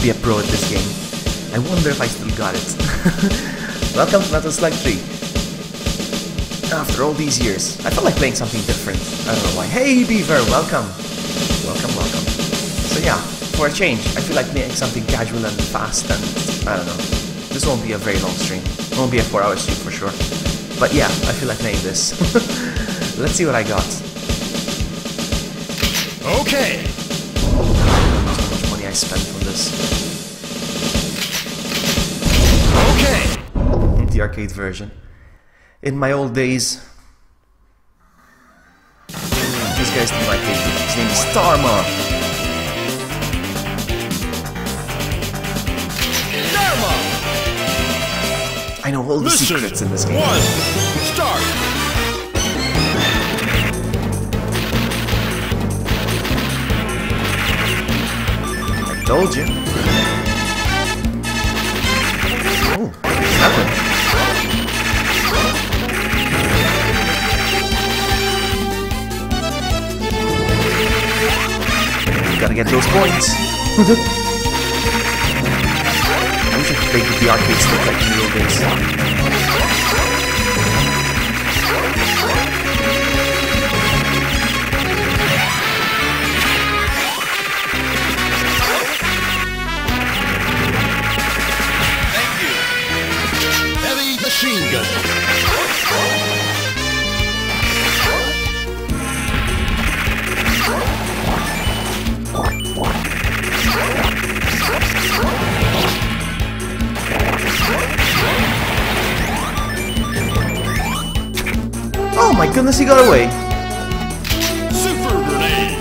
be a pro at this game. I wonder if I still got it. Welcome to Slug 3. After all these years, I felt like playing something different. I don't know why. Hey Beaver, welcome. Welcome. So yeah, for a change, I feel like playing something casual and fast, and I don't know. This won't be a very long stream. It won't be a 4-hour stream for sure. But yeah, I feel like playing this. Let's see what I got. Okay. How much money I spent on this. Okay. The arcade version. In my old days. This guy's in my arcade. His name is Starma. I know all the secrets in this game. 1, start. I told you. Oh, nothing. Gotta get those points. I wish I could play with the arcade stick like in the old days. Thank you. Heavy machine gun. Oh my goodness, he got away! Super grenade.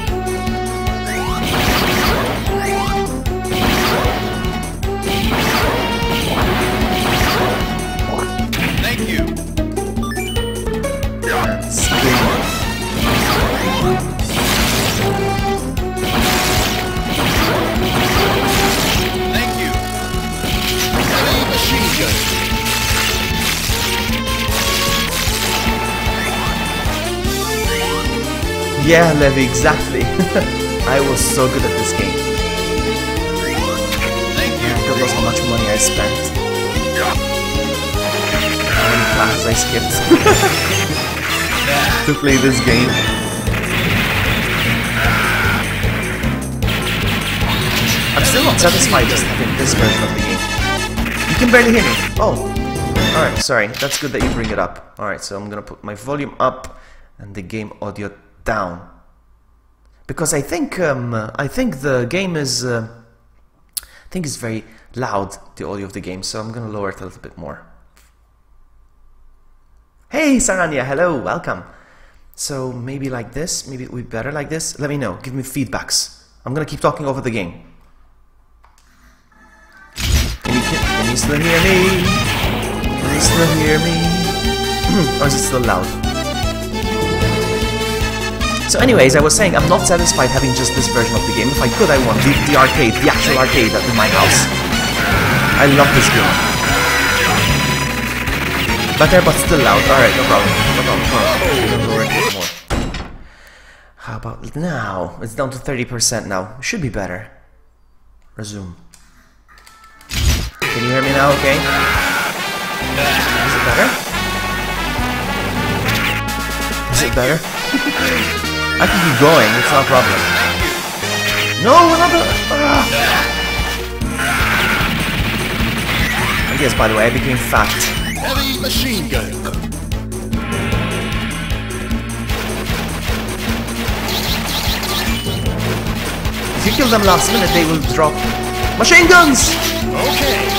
Thank you. That's Thank you. Heavy machine gun. yeah, Levy, exactly. I was so good at this game. Thank you. God knows how much money I spent. How many classes I skipped to play this game. I'm still not satisfied just having this version of the game. You can barely hear me. Oh, alright, sorry. That's good that you bring it up. Alright, so I'm gonna put my volume up and the game audio down. Because I think the game is is very loud, the audio of the game, so I'm gonna lower it a little bit more. Hey Saranya, hello, welcome. So maybe like this, maybe it would be better like this. Let me know, give me feedbacks. I'm gonna keep talking over the game. Can you still hear me? Can you still hear me? Or is it still loud? So anyways, I was saying I'm not satisfied having just this version of the game. If I could, I want the arcade, the actual arcade in my house. I love this game. Better but still loud. Alright, no problem. How about now? It's down to 30% now. Should be better. Resume. Can you hear me now, okay? Is it better? Is it better? I can keep going, it's not a problem. No, another! I guess, by the way, I became fat. Heavy machine gun. If you kill them last minute, they will drop machine guns! Okay.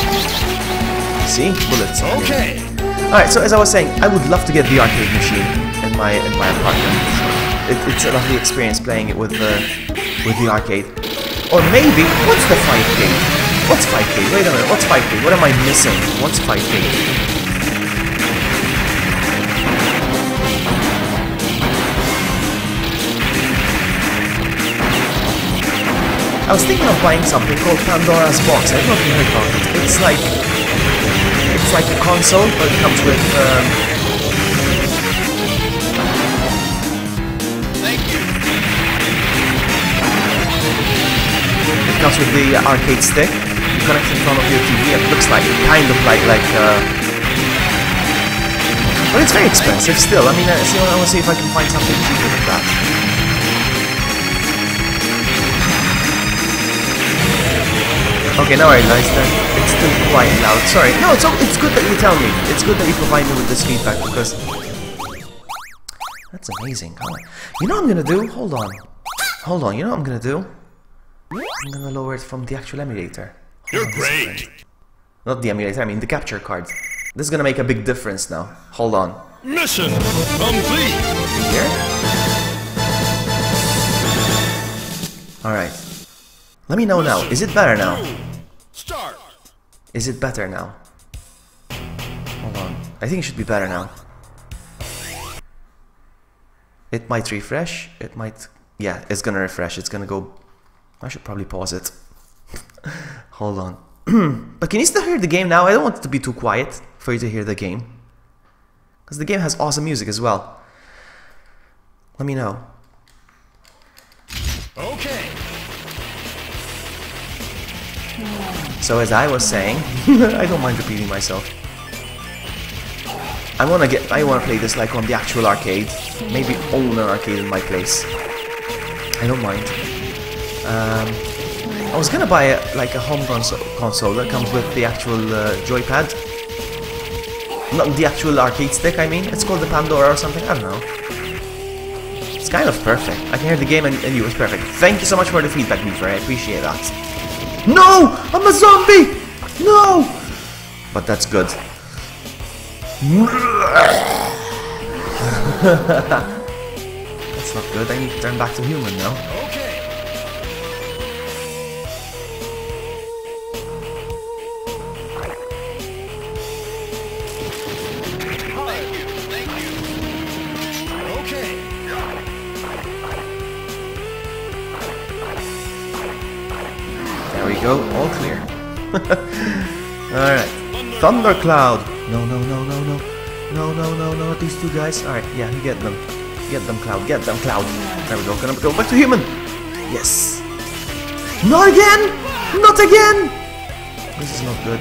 See? Bullets. Okay. Alright, so as I was saying, I would love to get the arcade machine in my apartment. It's a lovely experience playing it with the arcade. Or maybe, what's the 5K? What's 5K? Wait a minute, what's 5K? What am I missing? What's 5K? I was thinking of buying something called Pandora's Box. I don't know if you heard about it. It's like a console, but it comes with it comes with the arcade stick. connected in front of your TV, it looks like kind of like but it's very expensive still. I mean, I want to see if I can find something cheaper than that. Okay, now I realize that it's still quite loud. Sorry. No, it's good that you tell me. It's good that you provide me with this feedback because that's amazing. You know what I'm gonna do? Hold on. You know what I'm gonna do? I'm gonna lower it from the actual emulator. You're great. Not the emulator. I mean the capture card. This is gonna make a big difference now. Hold on. Mission complete. Here. All right. Let me know now. Is it better now? Start. Is it better now? Hold on. I think it should be better now. It might refresh. It might... Yeah, it's gonna refresh. It's gonna go... I should probably pause it. Hold on. But can you still hear the game now? I don't want it to be too quiet for you to hear the game. Because the game has awesome music as well. Let me know. Okay. So as I was saying, I don't mind repeating myself. I wanna play this like on the actual arcade. Maybe own an arcade in my place. I don't mind. I was gonna buy like a home console that comes with the actual joypad. Not the actual arcade stick, I mean. It's called the Pandora or something, I don't know. It's kind of perfect. I can hear the game and you, it's perfect. Thank you so much for the feedback, Beaver, I appreciate that. No! I'm a zombie! No! But that's good. That's not good. I need to turn back to human now. Okay. Thank you. Okay. There we go. All clear. Alright. Thundercloud! No, not these two guys. Alright, yeah, you get them. Get them, Cloud. Get them, Cloud. There we go. Gonna go back to human. Yes. Not again! Not again! This is not good.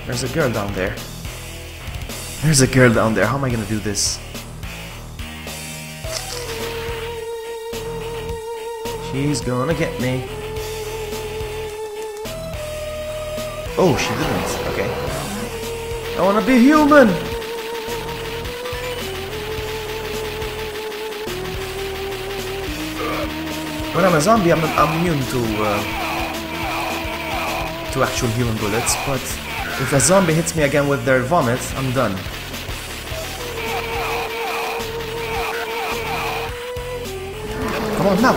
There's a girl down there. There's a girl down there. How am I gonna do this? She's gonna get me. Oh, she didn't. Okay. I wanna be human! When I'm a zombie, I'm immune to actual human bullets, but if a zombie hits me again with their vomit, I'm done. Come on now!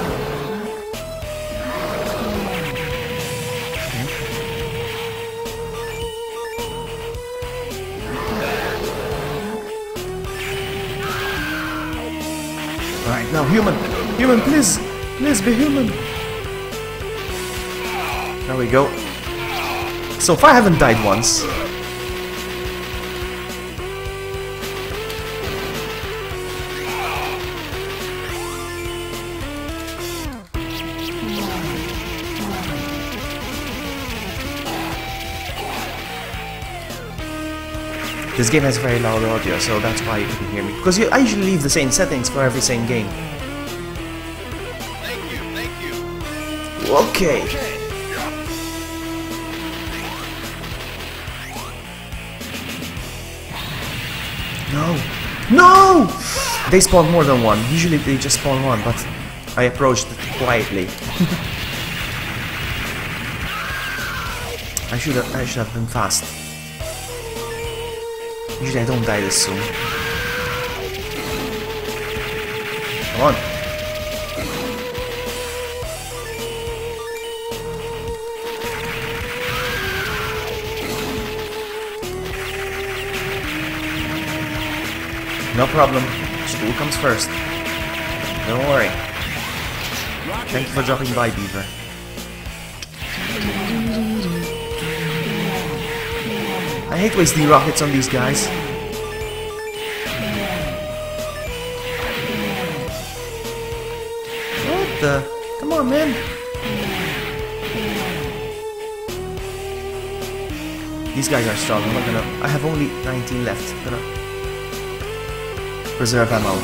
Alright, now human! Human, please! Please be human! There we go. So far I haven't died once. This game has very loud audio, so that's why you couldn't hear me. Because I usually leave the same settings for every same game. Thank you. Okay. No! No! They spawn more than one. Usually they just spawn one, but I approached it quietly. I should have been fast. Usually I don't die this soon. Come on. No problem. School comes first. Don't worry. Thank you for dropping by, Beaver. I hate wasting rockets on these guys. What the? Come on, man. These guys are strong. I'm not gonna. I have only 19 left. I'm gonna preserve ammo.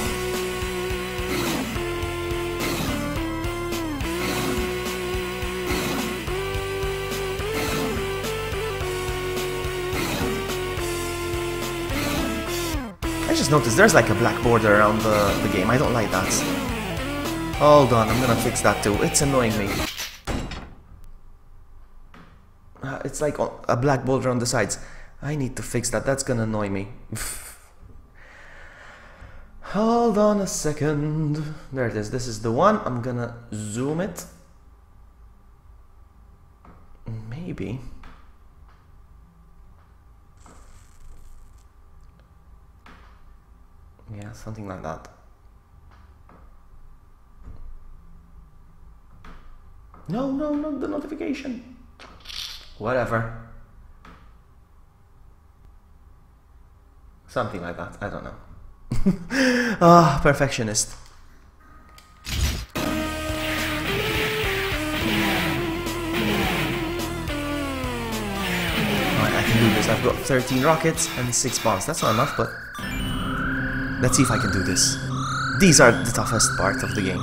I just noticed there's like a black border around the game. I don't like that. Hold on, I'm gonna fix that too. It's annoying me. It's like a black border on the sides. I need to fix that. That's gonna annoy me. Hold on a second. There it is. This is the one. I'm gonna zoom it. Maybe. Yeah, something like that. No, no, not the notification. Whatever. Something like that. I don't know. Ah, perfectionist. Alright, I can do this. I've got 13 rockets and 6 bombs. That's not enough, but let's see if I can do this. These are the toughest part of the game.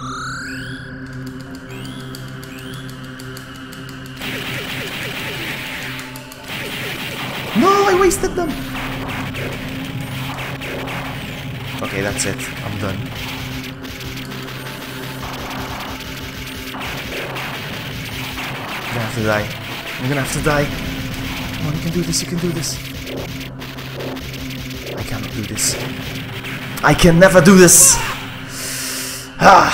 No, I wasted them! Okay, that's it. I'm done. I'm gonna have to die. I'm gonna have to die. Come on, you can do this, you can do this. I cannot do this. I can never do this! Ah!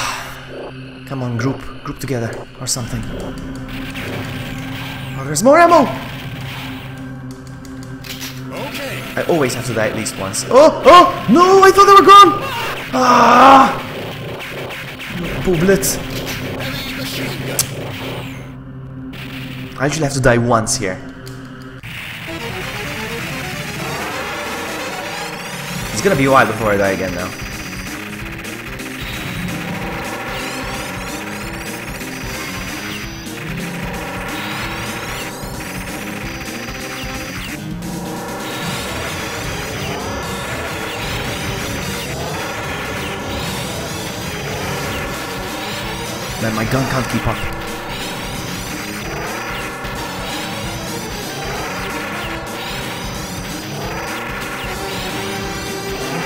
Come on, group together, or something. Oh, there's more ammo! I always have to die at least once. Oh! Oh! No! I thought they were gone! Ah! Bullet. I usually have to die once here. It's gonna be a while before I die again now. Man, my gun can't keep up.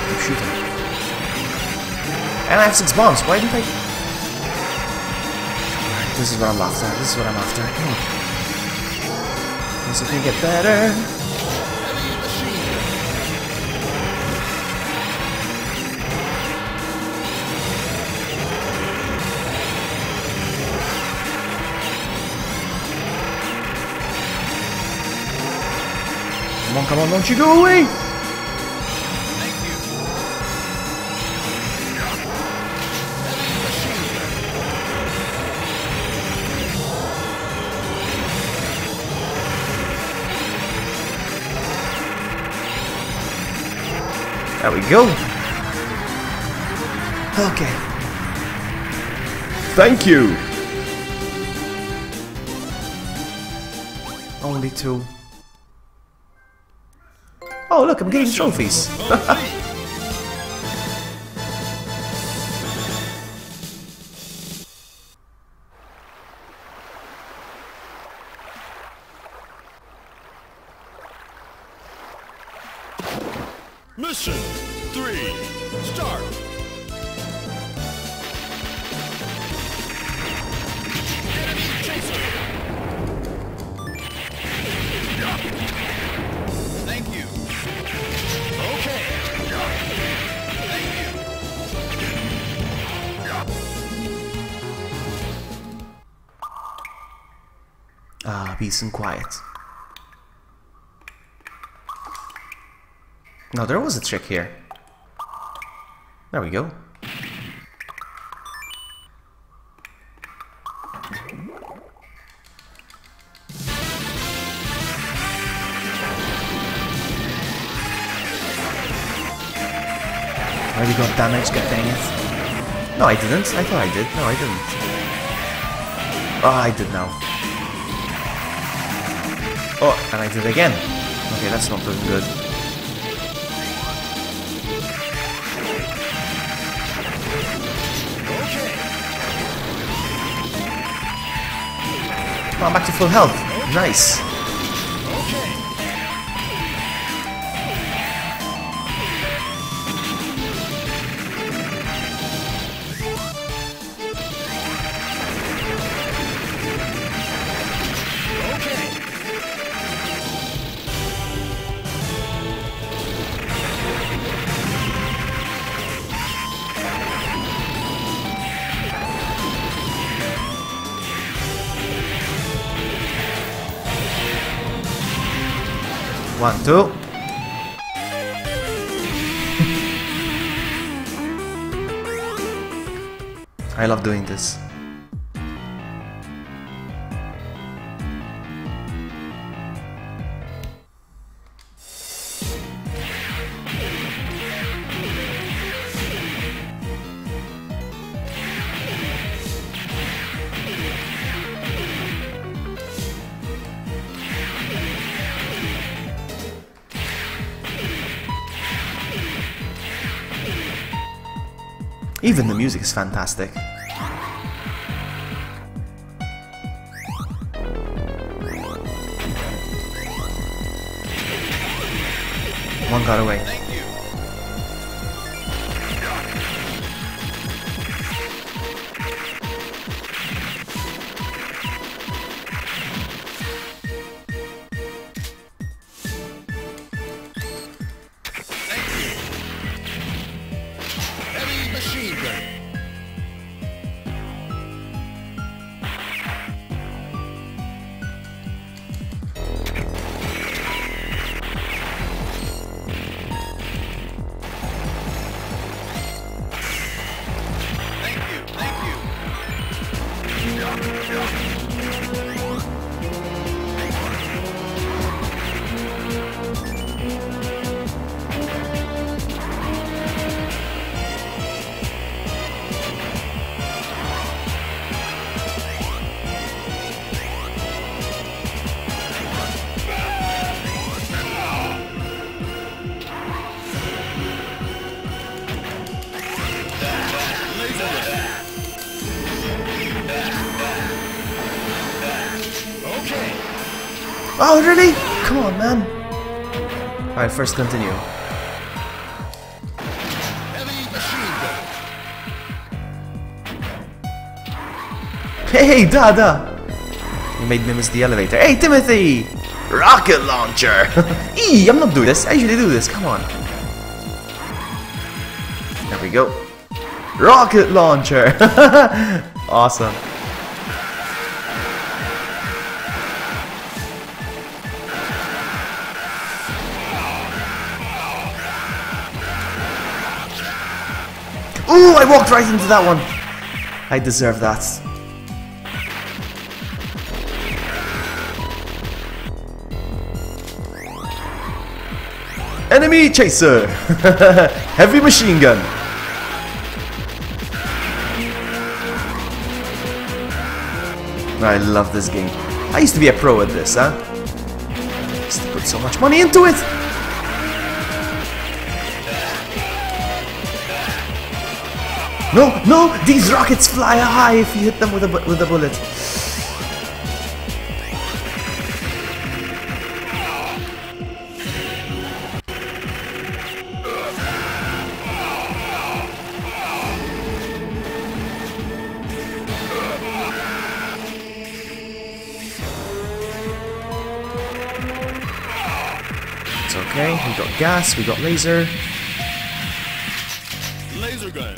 Keep shooting. And I have 6 bombs. Why didn't I? This is what I'm after. This is what I'm after. Come on. This can get better. Come on, don't you go away! Thank you. There we go. Okay. Thank you. Only 2. Oh, look, I'm getting trophies. Mission 3, start. Enemy chaser. Thank you. Okay. Thank you. Ah, peace and quiet. Now there was a trick here. There we go. Already got damage, god dang it. No, I didn't. I thought I did. No, I didn't. Oh, I did now. Oh, and I did again. Okay, that's not looking good. Oh, I'm back to full health. Nice. One, two. I love doing this. Even the music is fantastic. One got away. Oh, really? Come on, man. Alright, first continue. Hey, Dada! You made me miss the elevator. Hey, Timothy! Rocket launcher! Eee, I'm not doing this. I usually do this. Come on. There we go. Rocket launcher! Awesome. Ooh, I walked right into that one. I deserve that. Enemy chaser! Heavy machine gun! I love this game. I used to be a pro at this, huh? I used to put so much money into it! No, no! These rockets fly high if you hit them with a bullet. It's okay, we got gas, we got laser. Laser gun.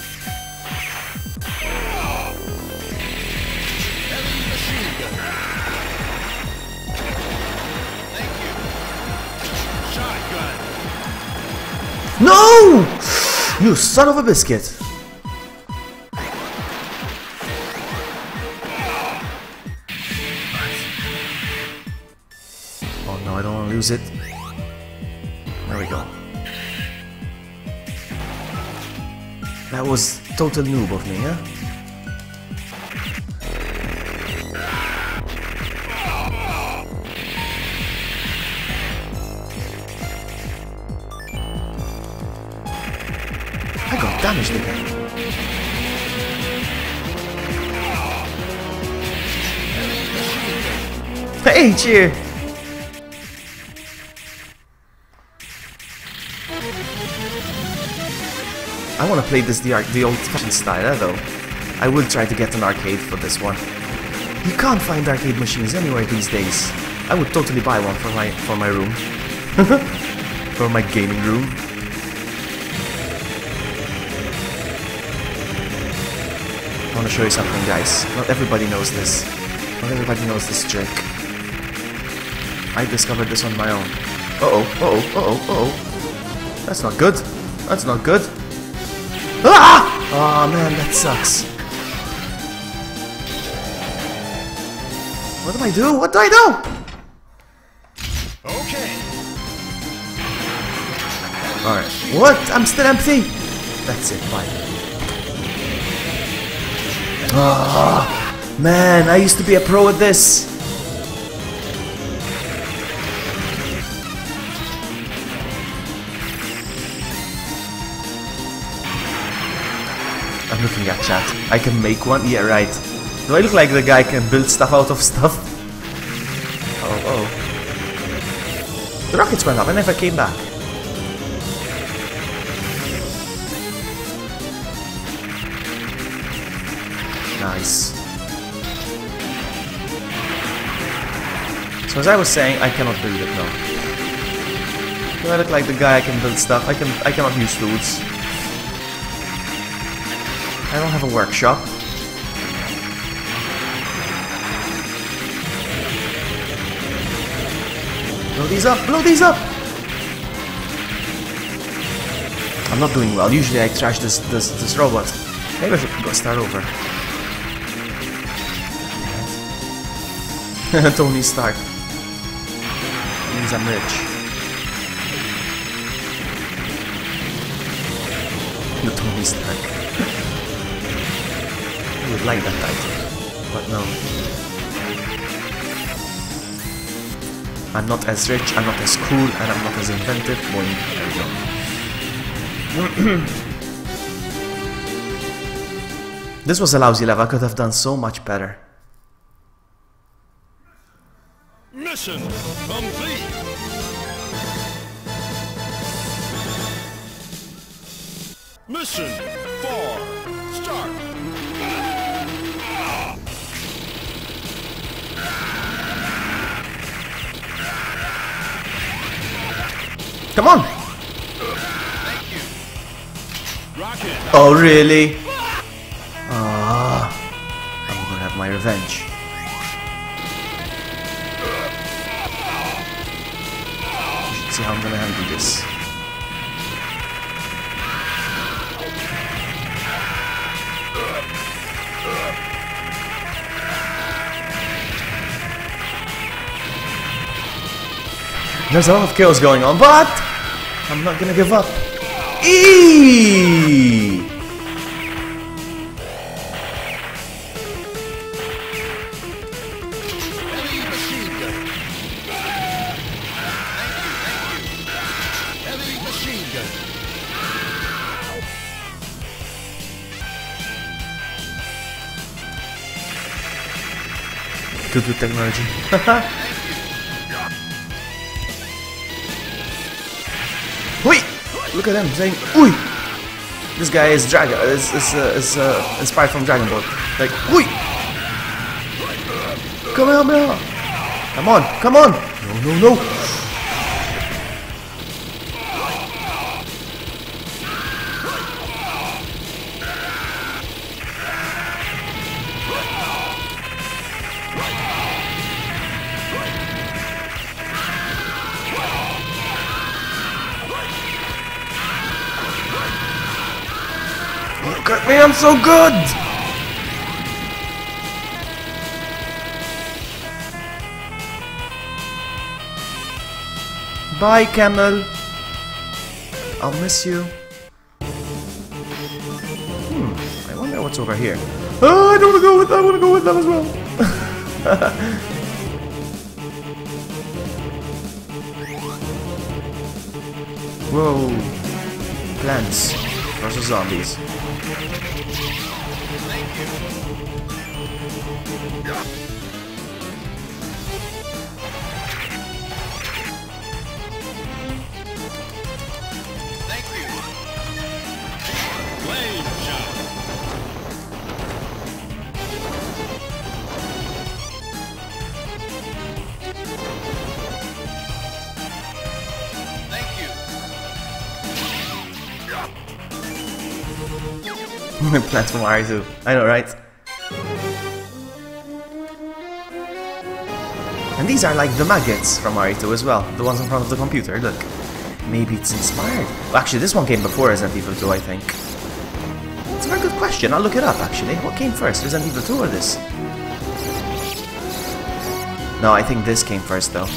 No! You son of a biscuit! Oh no, I don't want to lose it. There we go. That was total noob of me, huh? I got damaged again. Hey, cheer! I want to play this the old-fashioned style, though. I will try to get an arcade for this one. You can't find arcade machines anywhere these days. I would totally buy one for my room, for my gaming room. I want to show you something, guys. Not everybody knows this. Not everybody knows this trick. I discovered this on my own. That's not good. That's not good. Ah! Oh man, that sucks. What do I do? What do I do? Okay. Alright. What? I'm still empty. That's it. Bye. Ah, man, I used to be a pro at this. I'm looking at chat. I can make one? Yeah, right. Do I look like the guy can build stuff out of stuff? Oh. The rockets went up and never came back. Nice. So as I was saying, I cannot build it now. Do I look like the guy I can build stuff? I cannot use tools. I don't have a workshop. Blow these up! Blow these up! I'm not doing well. Usually I trash this robot. Maybe I should go start over. Tony Stark. Means I'm rich. The Tony Stark. I would like that title, but no. I'm not as rich, I'm not as cool, and I'm not as inventive. Boing, there we go. This was a lousy level, I could have done so much better. Mission complete. Mission 4. Start. Come on! Thank you. Rocket. Oh, really? Ah, I'm gonna have my revenge. You should see how I'm gonna handle this. There's a lot of chaos going on, but I'm not gonna give up. Eee! Heavy machine gun. Heavy machine gun. Good with technology. Wait! Look at him saying, "Oi!" This guy is inspired from Dragon Ball. Like, "Oi! Come on, man! Come on, come on! No, no, no!" Man, I'm so good! Bye, Camel. I'll miss you. I wonder what's over here. Oh, I don't want to go with that. I want to go with that as well. Whoa. Plants versus zombies. Plants from Mario 2. I know, right? And these are like the maggots from Mario 2 as well. The ones in front of the computer, look. Maybe it's inspired. Well, actually, this one came before Resident Evil 2, I think. It's a very good question. I'll look it up, actually. What came first, Resident Evil 2 or this? No, I think this came first, though.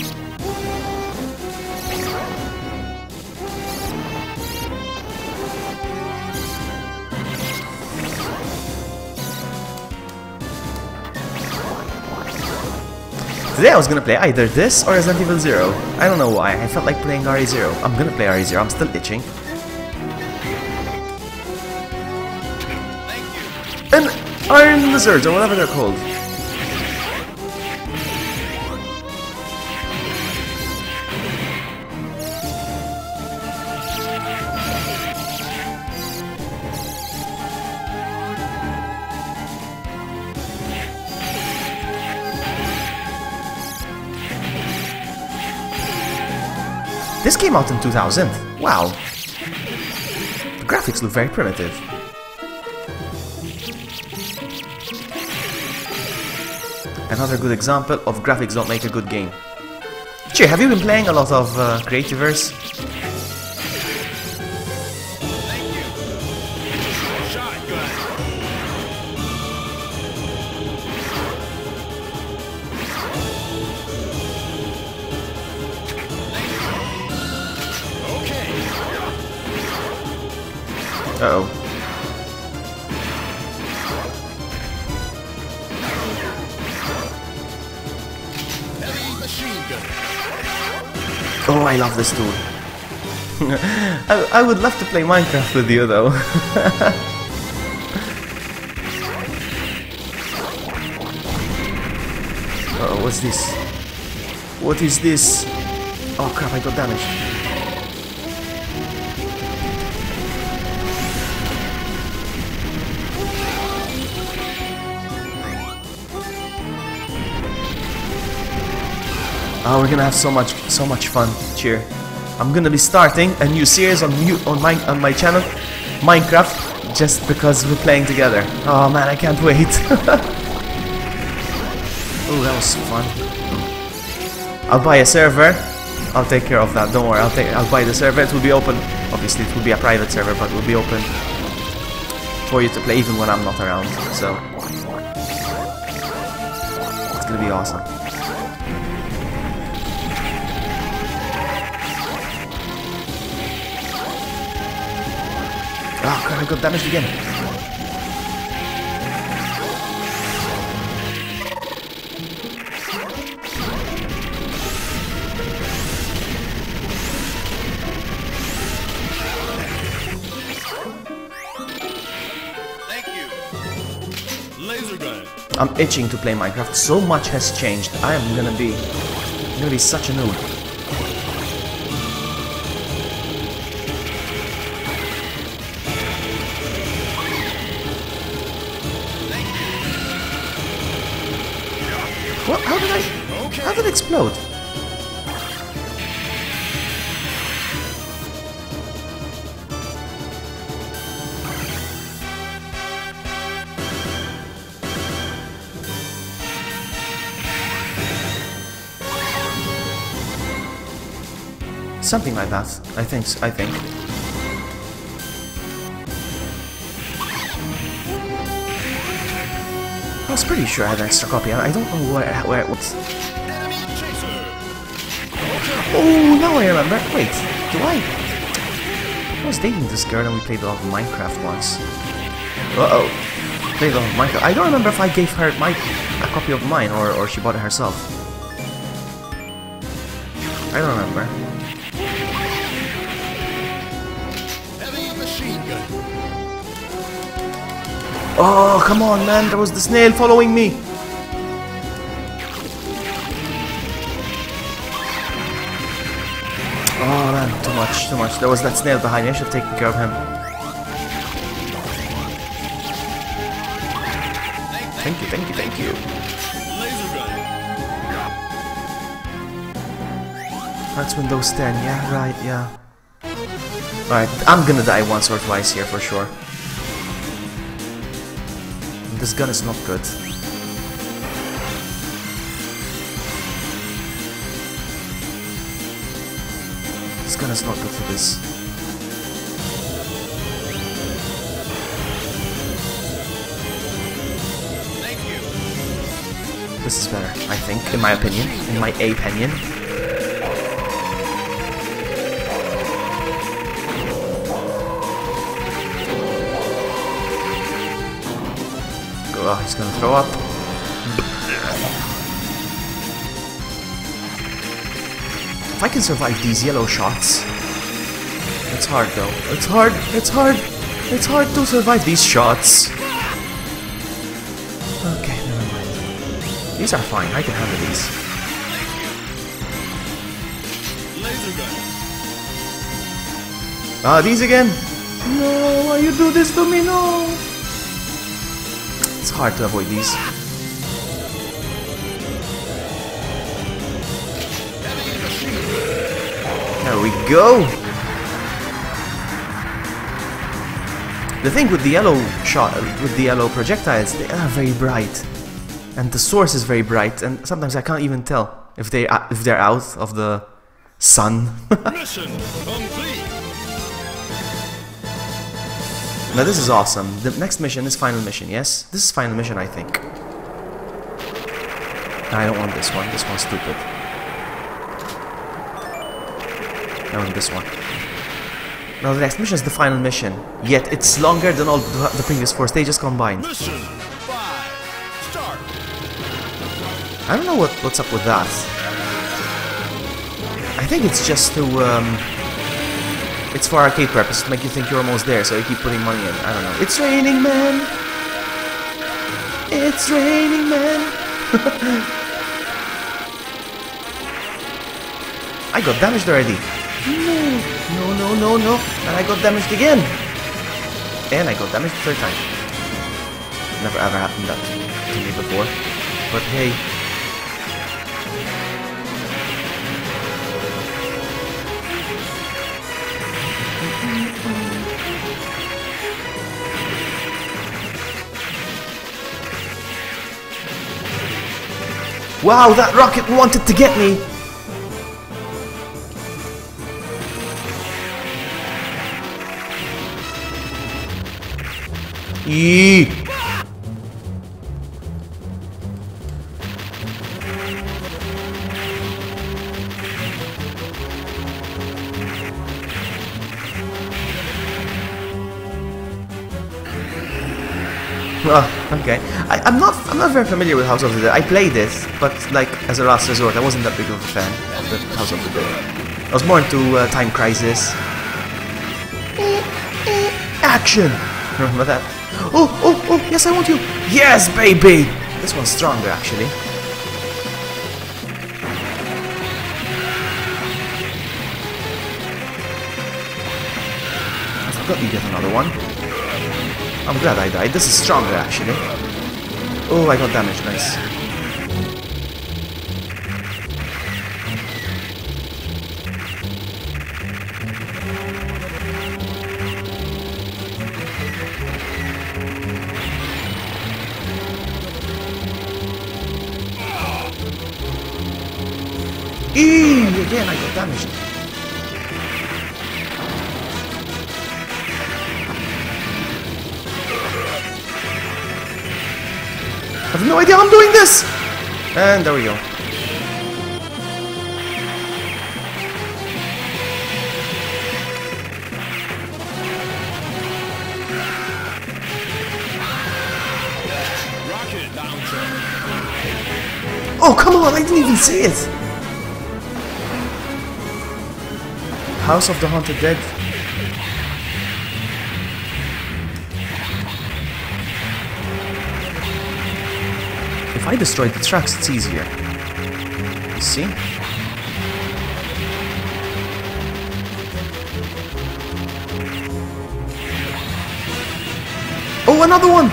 Today I was gonna play either this or Resident Evil 0. I don't know why, I felt like playing RE0. I'm gonna play RE0, I'm still itching. And Iron Lizards, or whatever they're called. This came out in 2000. Wow. The graphics look very primitive. Another good example of graphics don't make a good game. Cheer, have you been playing a lot of Creativerse? Uh-oh. Oh, I love this tool. I would love to play Minecraft with you, though. Uh-oh, what's this? What is this? Oh crap, I got damaged. Oh, we're gonna have so much fun. Cheer! I'm gonna be starting a new series on my channel, Minecraft, just because we're playing together. Oh man, I can't wait! Oh, that was fun. I'll buy a server. I'll take care of that. Don't worry. I'll buy the server. It will be open. Obviously, it will be a private server, but it will be open for you to play even when I'm not around. So it's gonna be awesome. Oh crap, I got damaged again. Thank you. Laser gun. I'm itching to play Minecraft. So much has changed. I'm gonna be such a noob. What? How did it explode? Something like that. I think. I was pretty sure I had an extra copy. I don't know where it was. Oh, now I remember. Wait, do I? I was dating this girl and we played a lot of Minecraft once. Uh-oh. Played a lot of Minecraft. I don't remember if I gave her a copy of mine or she bought it herself. I don't remember. Heavy machine gun. Oh, come on, man. There was the snail following me. Oh, man. Too much, too much. There was that snail behind me. I should have taken care of him. Thank you, thank you, thank you. Laser gun. That's Windows 10. Yeah, right, yeah. Alright, I'm gonna die once or twice here for sure. This gun is not good. This gun is not good for this. Thank you. This is better, I think, in my opinion. In my opinion. Oh, he's gonna throw up. If I can survive these yellow shots. It's hard though. It's hard. It's hard. It's hard to survive these shots. Okay, never mind. These are fine. I can handle these. Laser gun. Ah, these again. No, why you do this to me? No. It's hard to avoid these. There we go. The thing with the yellow shot, with the yellow projectiles, they are very bright, and the source is very bright, and sometimes I can't even tell if they're out of the sun. Mission complete. Now this is awesome. The next mission is final mission, yes? This is final mission, I think. I don't want this one. This one's stupid. I want this one. Now the next mission is the final mission. Yet it's longer than all the previous 4 stages combined. Mission 5. Start. I don't know what's up with that. I think it's just to it's for arcade purposes to make you think you're almost there, so you keep putting money in. I don't know. It's raining, man! It's raining, man! I got damaged already. No. And I got damaged again. And I got damaged the 3rd time. Never ever happened that to me before. But hey. Wow, that rocket wanted to get me! Eee! Oh, okay. I'm not very familiar with House of the Dead. I played it, but like as a last resort. I wasn't that big of a fan of the House of the Dead. I was more into Time Crisis. Action! Remember that? Oh! Yes, I want you. Yes, baby. This one's stronger, actually. I forgot you get another one. I'm glad I died. This is stronger, actually. Oh, I got damaged. Nice. Eee! Again, I got damaged. I have no idea how I'm doing this! And there we go. Rocket launcher. Oh, come on, I didn't even see it! House of the Haunted Dead. If I destroy the tracks, it's easier. You see? Oh, another one!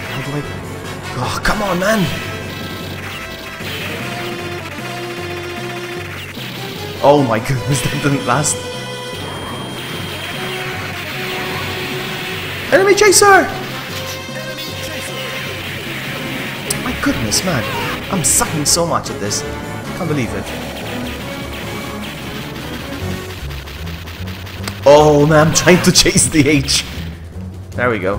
How do I... Oh, come on, man! Oh my goodness, that didn't last. Enemy chaser! My goodness, man. I'm sucking so much at this. Can't believe it. Oh man, I'm trying to chase the H. There we go.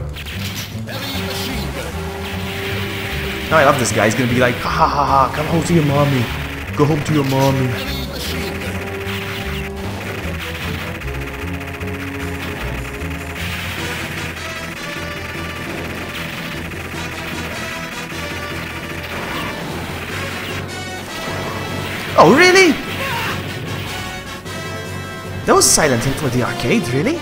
Now I love this guy. He's gonna be like, ha ha ha ha, come home to your mommy. Go home to your mommy. Oh, really? That was Silent Hill for the arcade, really?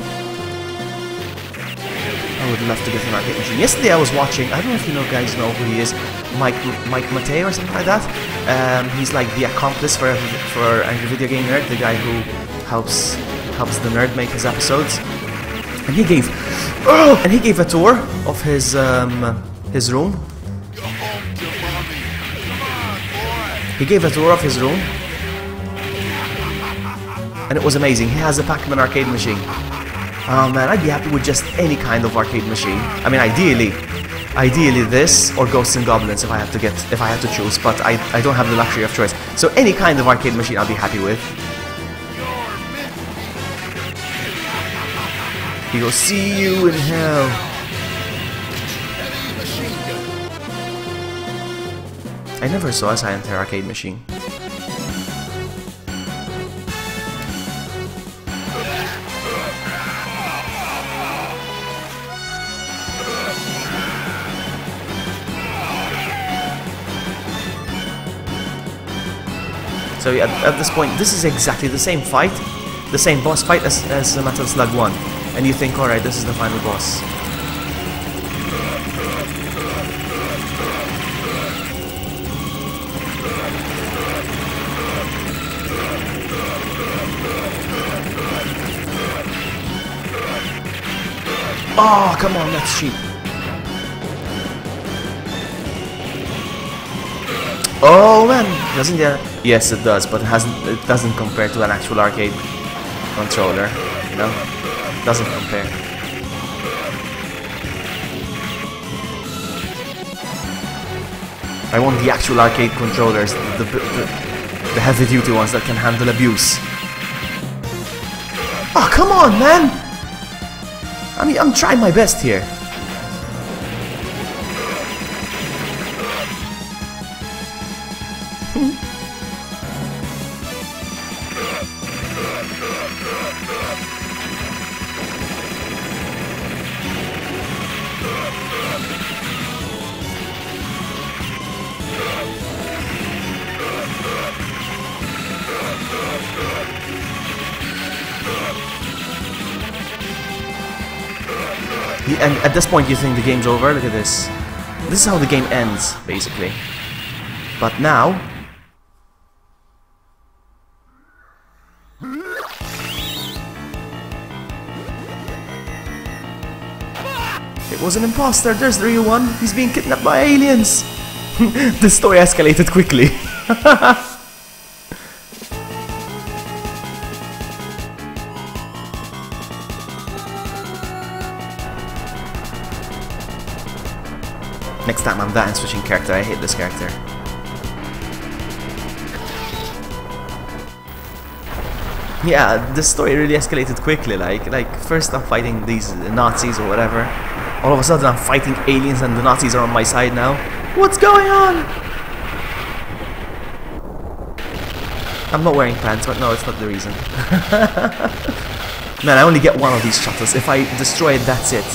I would love to get an arcade machine. Yesterday I was watching, I don't know if you guys know who he is, Mike Mateo or something like that. He's like the accomplice for Angry Video Game Nerd, the guy who helps the nerd make his episodes. And he gave a tour of his room. He gave a tour of his room, and it was amazing. He has a Pac-Man arcade machine. Oh man, I'd be happy with just any kind of arcade machine. I mean, ideally this or Ghosts and Goblins if I had to choose. But I don't have the luxury of choice. So any kind of arcade machine I'll be happy with. He goes, see you in hell. I never saw a Silent Hill arcade machine. So at this point, this is exactly the same fight, the same boss fight as the Metal Slug 1. And you think, alright, this is the final boss. Oh, come on, that's cheap. Oh man, doesn't it? Yes, it does, but it doesn't compare to an actual arcade controller, you know? It doesn't compare. I want the actual arcade controllers, the heavy-duty ones that can handle abuse. Oh, come on, man! I mean, I'm trying my best here. And at this point you think the game's over. Look at this. This is how the game ends, basically. But now... It was an imposter. There's the real one. He's being kidnapped by aliens. The story escalated quickly. Next time I'm that and switching character. I hate this character. Yeah, the story really escalated quickly. Like first I'm fighting these Nazis or whatever. All of a sudden I'm fighting aliens and the Nazis are on my side now. What's going on? I'm not wearing pants, but no, it's not the reason. Man, I only get one of these shuttles. If I destroy it, that's it.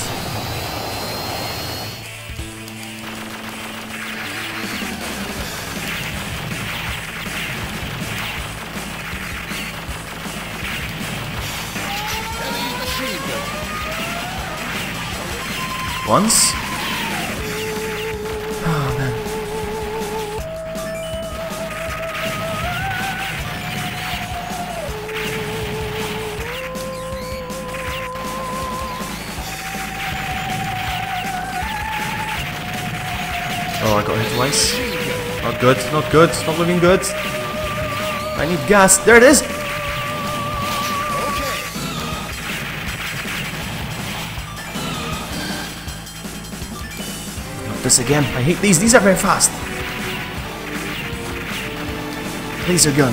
Once. Oh man. Oh, I got hit twice. Not good, not good, not looking good. I need gas. There it is! Not this again. I hate these. These are very fast. Laser gun.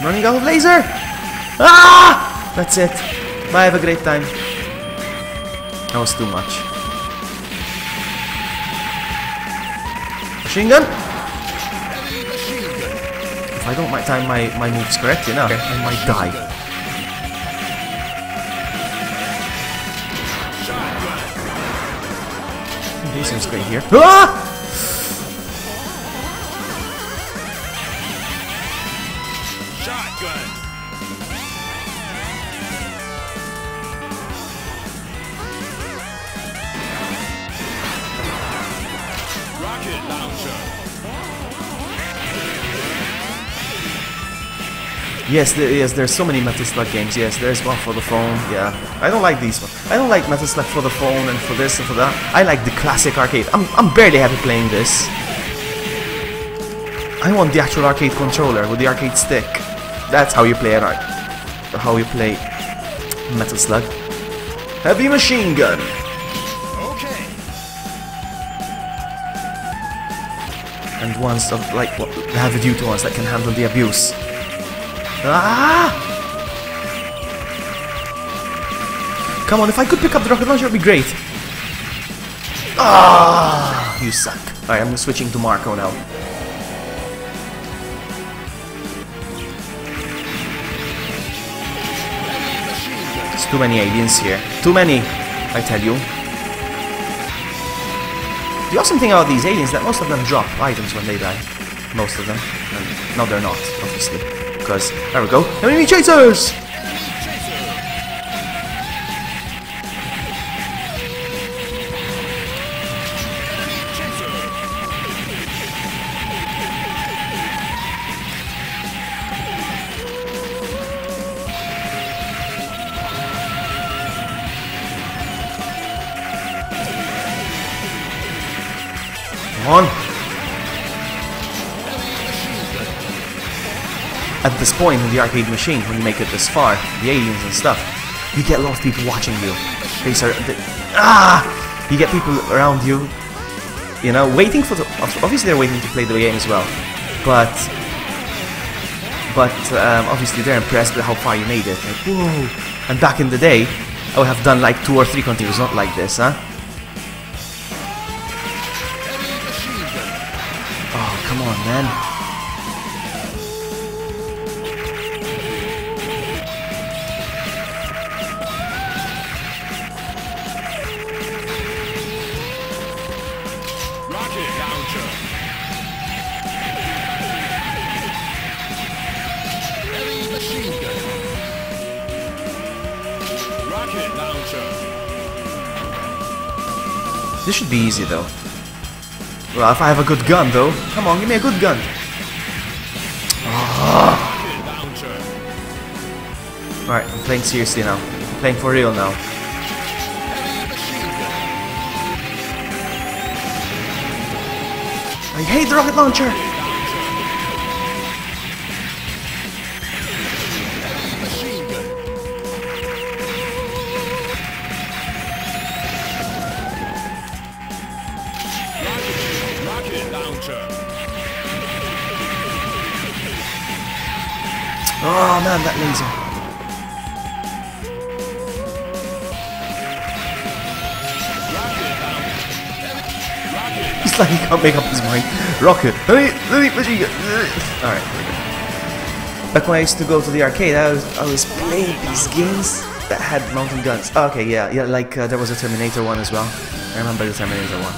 Running out of laser! Ah! That's it. Bye, have a great time. That was too much. Machine gun? If I don't time my moves correctly now, I might die. This seems great here. Ah! Shotgun. Rocket launcher. Yes, there's so many Metal Slug games. Yes, there's one for the phone. Yeah, I don't like these ones. I don't like Metal Slug for the phone and for this and for that. I like the classic arcade. I'm barely happy playing this. I want the actual arcade controller with the arcade stick. That's how you play Metal Slug. Heavy machine gun. Okay. And ones of like what the heavy duty ones that can handle the abuse. Ah! Come on, if I could pick up the rocket launcher, it would be great. Ah! You suck. Alright, I'm switching to Marco now. There's too many aliens here. Too many, I tell you. The awesome thing about these aliens is that most of them drop items when they die. Most of them. And no, they're not, obviously. Because, there we go. Enemy chasers! Come on! At this point in the arcade machine, when you make it this far, the aliens and stuff, you get a lot of people watching you. You get people around you, you know, waiting for the... Obviously they're waiting to play the game as well, but obviously they're impressed with how far you made it. Like, whoa! And back in the day, I would have done like 2 or 3 continues, not like this, huh? Oh, come on, man. This should be easy though. Well, if I have a good gun though. Come on, give me a good gun. Alright, I'm playing seriously now. I'm playing for real now. I hate the rocket launcher! stand that laser. He's like, he can't make up his mind. Rocket. Machine gun. Alright. Back when I used to go to the arcade, I was playing these games that had mountain guns. Oh, okay, yeah, like there was a Terminator one as well. I remember the Terminator one.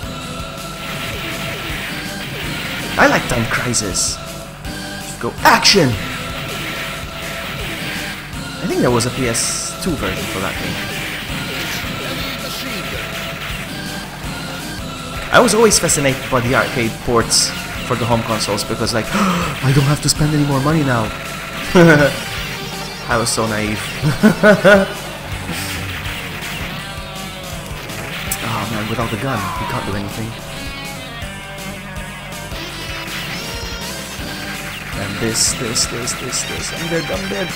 I like Time Crisis. Go action! I think there was a PS2 version for that game. I was always fascinated by the arcade ports for the home consoles because, like, I don't have to spend any more money now. I was so naive. Oh man, without the gun, you can't do anything. And this. I'm dead.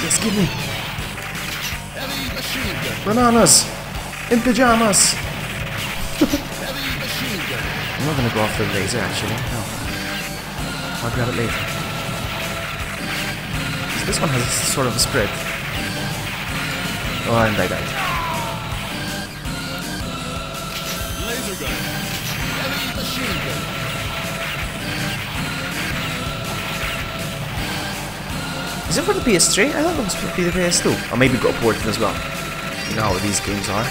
Yes, give me. Bananas! In pajamas! I'm not gonna go after the laser actually, no. I'll grab it later. So this one has sort of a spread. Oh, and I died. Laser gun. Heavy machine gun. Is it for the PS3? I thought it was for the PS2. Or maybe got ported as well. You know how these games are.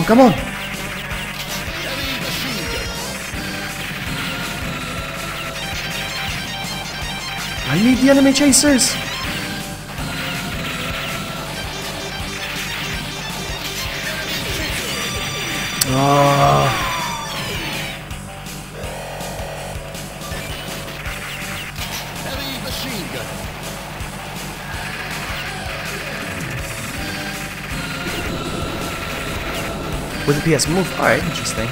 Come on! I need the enemy chasers! Oh. Heavy machine gun. With the PS Move, alright, interesting.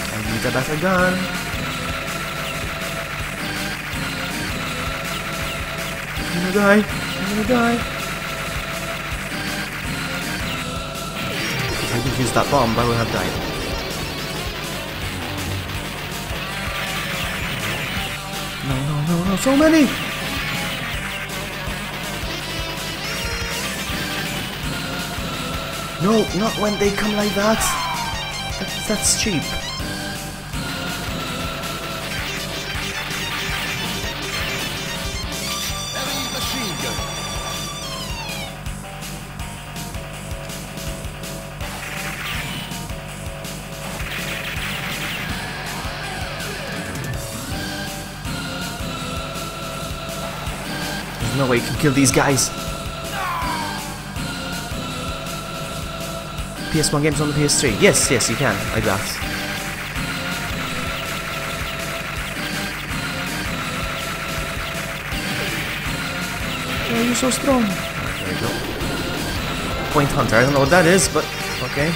I need a better gun. I'm gonna die. If I didn't use that bomb, I would have died. No, so many! No, not when they come like that. That's cheap. Heavy machine gun. There's no way you can kill these guys. PS1 games on the PS3. Yes, you can, like that. Oh, you're so strong. Alright, there we go. Point Hunter, I don't know what that is, but okay.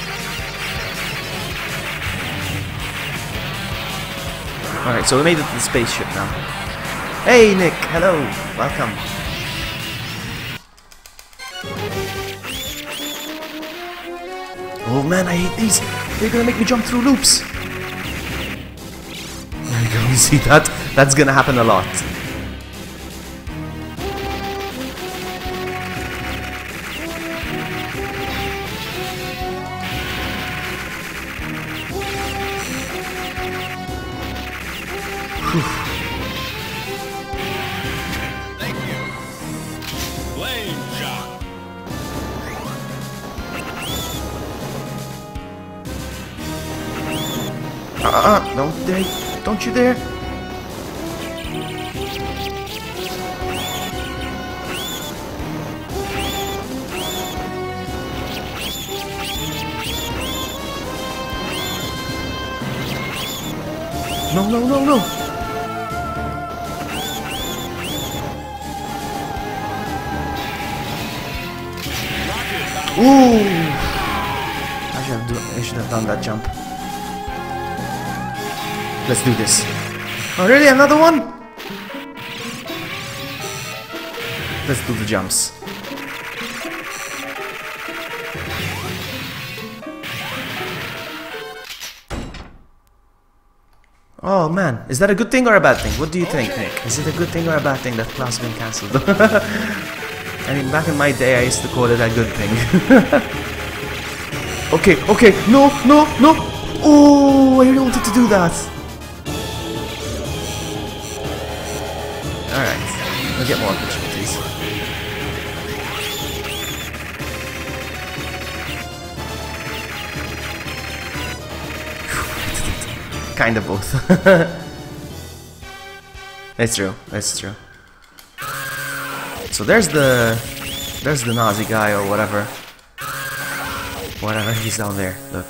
Alright, so we made it to the spaceship now. Hey Nick, hello, welcome. Oh man, I hate these. They're gonna make me jump through loops. There you go, you see that? That's gonna happen a lot. Thank you. Flame shot. Don't you dare. No. Ooh! I should have done that jump. Let's do this. Oh, really? Another one? Let's do the jumps. Oh man, is that a good thing or a bad thing? What do you think, Nick? Is it a good thing or a bad thing that class has been cancelled? I mean, back in my day, I used to call it a good thing. Okay, okay, no, no, no! Oh, I really wanted to do that. Alright, we'll get more opportunities. Kinda both. It's true, it's true. So there's the Nazi guy or whatever. Whatever, he's down there, look.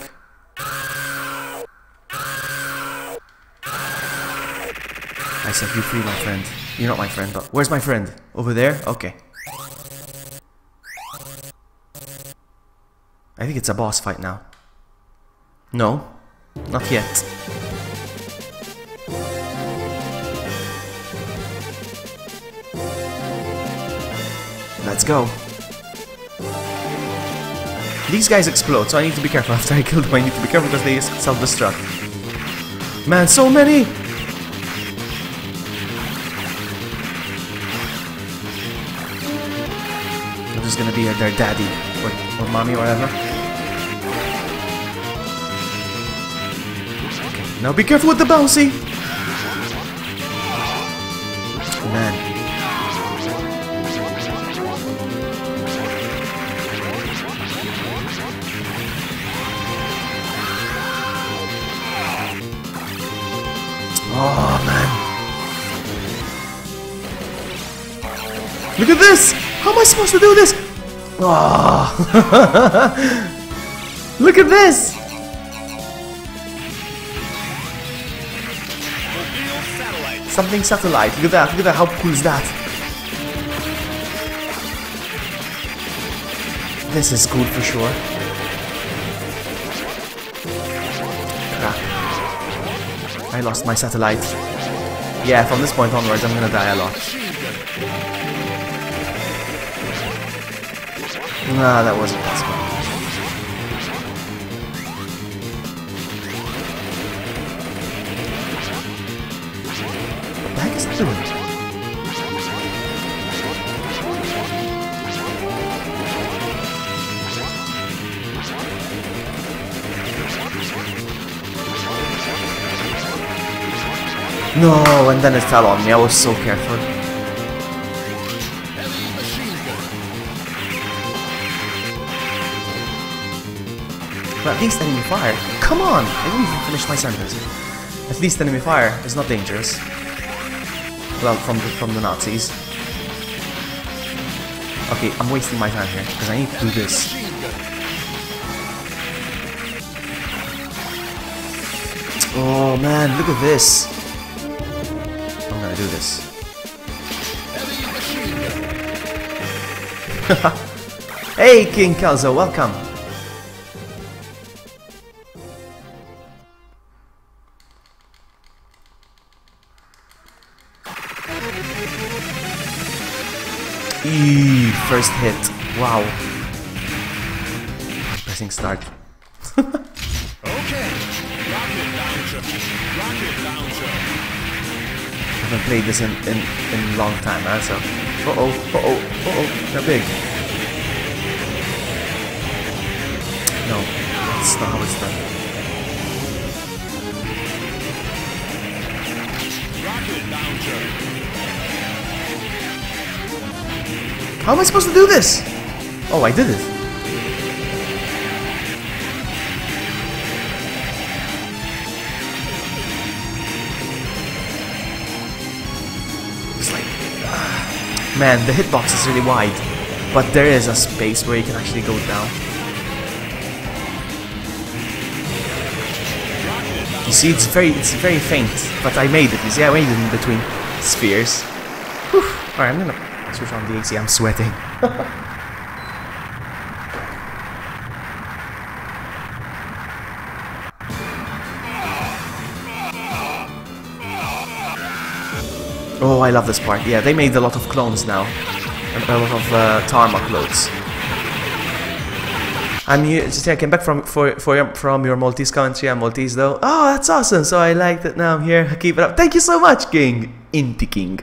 I set you free, my friend. You're not my friend, but where's my friend? Over there? Okay. I think it's a boss fight now. No, not yet. Let's go. These guys explode, so I need to be careful after I kill them. I need to be careful because they self-destruct. Man, so many! I'm just gonna be their daddy, or mommy, or whatever. Okay, now be careful with the bouncy! Man. Oh man. Look at this! How am I supposed to do this? Oh. Look at this! Something satellite. Look at that. Look at that. How cool is that? This is cool for sure. Crap. I lost my satellite. Yeah, from this point onwards I'm gonna die a lot. Nah, that wasn't possible. What the heck is it doing? No, and then it fell on me. I was so careful. But at least enemy fire. Come on! I didn't even finish my sentence. At least enemy fire is not dangerous. Well, from the Nazis. Okay, I'm wasting my time here because I need to do this. Oh man, look at this. I'm gonna do this. Hey, King Kelzo, welcome. Eee, first hit. Wow. Pressing start. Okay. Rocket launcher. Rocket launcher. I haven't played this in a long time, huh? So. They're big. No, that's not how it's done. Rocket launcher. How am I supposed to do this? Oh, I did it. It's like... man, the hitbox is really wide. But there is a space where you can actually go down. You see, it's very faint. But I made it. You see, I made it in between spheres. Whew. Alright, I'm gonna switch on the AC. I'm sweating. Oh, I love this part. Yeah, they made a lot of clones now. A lot of tarmac clothes. I came back from your Maltese country. I'm Maltese though. Oh, that's awesome. So I liked it. Now I'm here. Keep it up. Thank you so much, King. Inti King.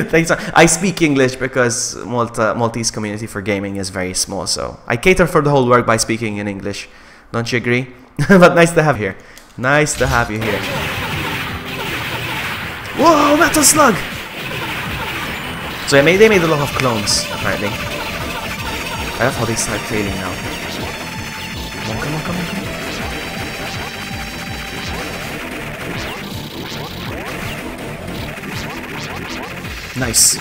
Thanks. I speak English because Maltese community for gaming is very small. So I cater for the whole world by speaking in English. Don't you agree? But nice to have you here. Nice to have you here. Whoa, Metal Slug! So they made a lot of clones, apparently. I love how they start trailing now. Come on, come on, come on, come on. Nice.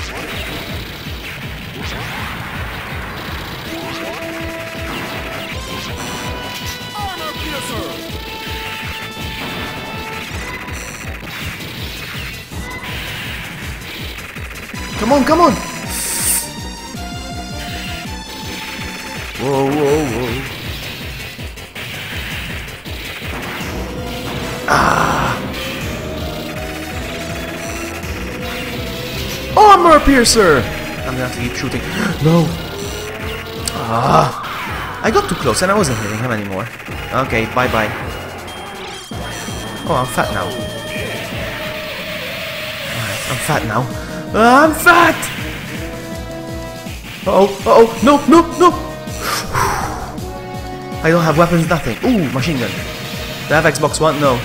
Come on, come on! Whoa, whoa, whoa. Ah! Armor piercer! I'm gonna have to keep shooting. No! Ah! I got too close and I wasn't hitting him anymore. Okay, bye-bye. Oh, I'm fat now. Alright, I'm fat now. I'm fat! Uh-oh, uh-oh, no, no, no! I don't have weapons, nothing. Ooh, machine gun. Do I have Xbox One? No.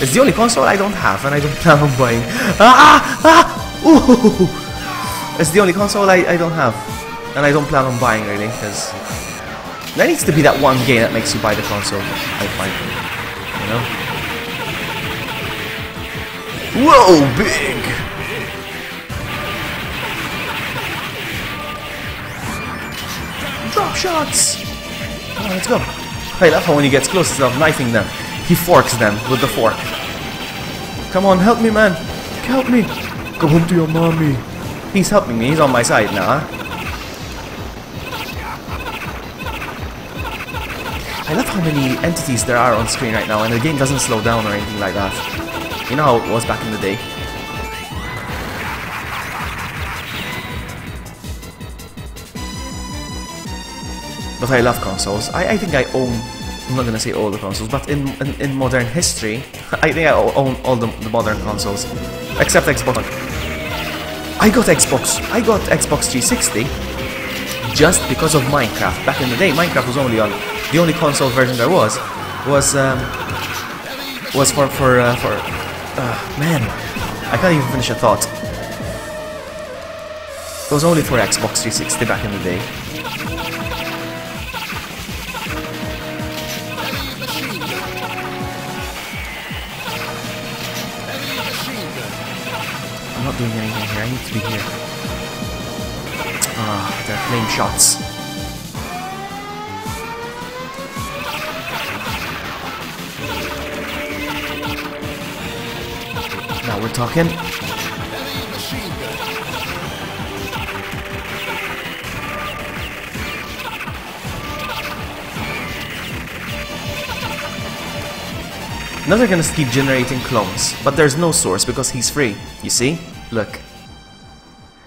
It's the only console I don't have and I don't plan on buying. Ah! Ah! Ooh! It's the only console I don't have. And I don't plan on buying, really, because there needs to be that one game that makes you buy the console, I find. You know? Whoa, big! Drop shots! Come on, let's go. I love how when he gets close, instead of knifing them, he forks them with the fork. Come on, help me, man. Help me. Go home to your mommy. He's helping me. He's on my side now, huh? I love how many entities there are on screen right now, and the game doesn't slow down or anything like that. You know how it was back in the day. But I love consoles. I think I own, I'm not gonna say all the consoles, but in modern history, I think I own all the modern consoles. Except Xbox One. I got Xbox 360 just because of Minecraft. Back in the day, Minecraft was only on, the only console version there was for man, I can't even finish a thought. It was only for Xbox 360 back in the day. I'm not doing anything here, I need to be here. Ah, they're flame shots. Now we're talking. Now they're gonna keep generating clones, but there's no source because he's free, you see? Look.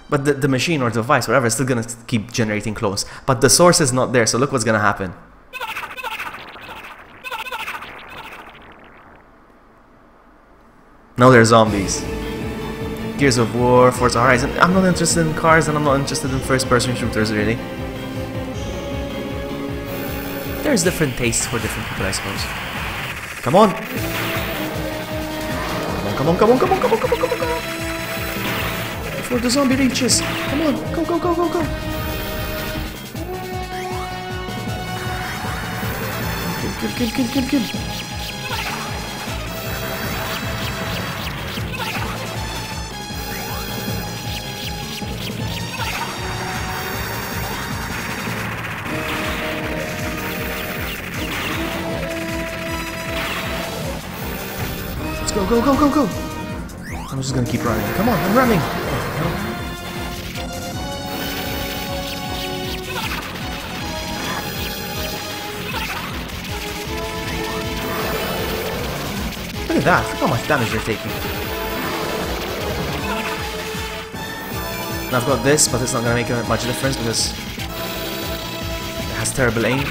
But the machine or device, whatever, is still gonna keep generating clones. But the source is not there, so look what's gonna happen. Now they're zombies. Gears of War, Forza Horizon. I'm not interested in cars and I'm not interested in first-person shooters, really. There's different tastes for different people, I suppose. Come on! Come on, come on, come on, come on, come on, come on, come on! Before the zombie reaches! Come on! Go, go, go, go, go! Kill, kill, kill, kill, kill, kill! Go, go, go, go, go! I'm just gonna keep running. Come on, I'm running! Look at that, look how much damage they're taking. Now I've got this, but it's not gonna make much difference because it has terrible aim.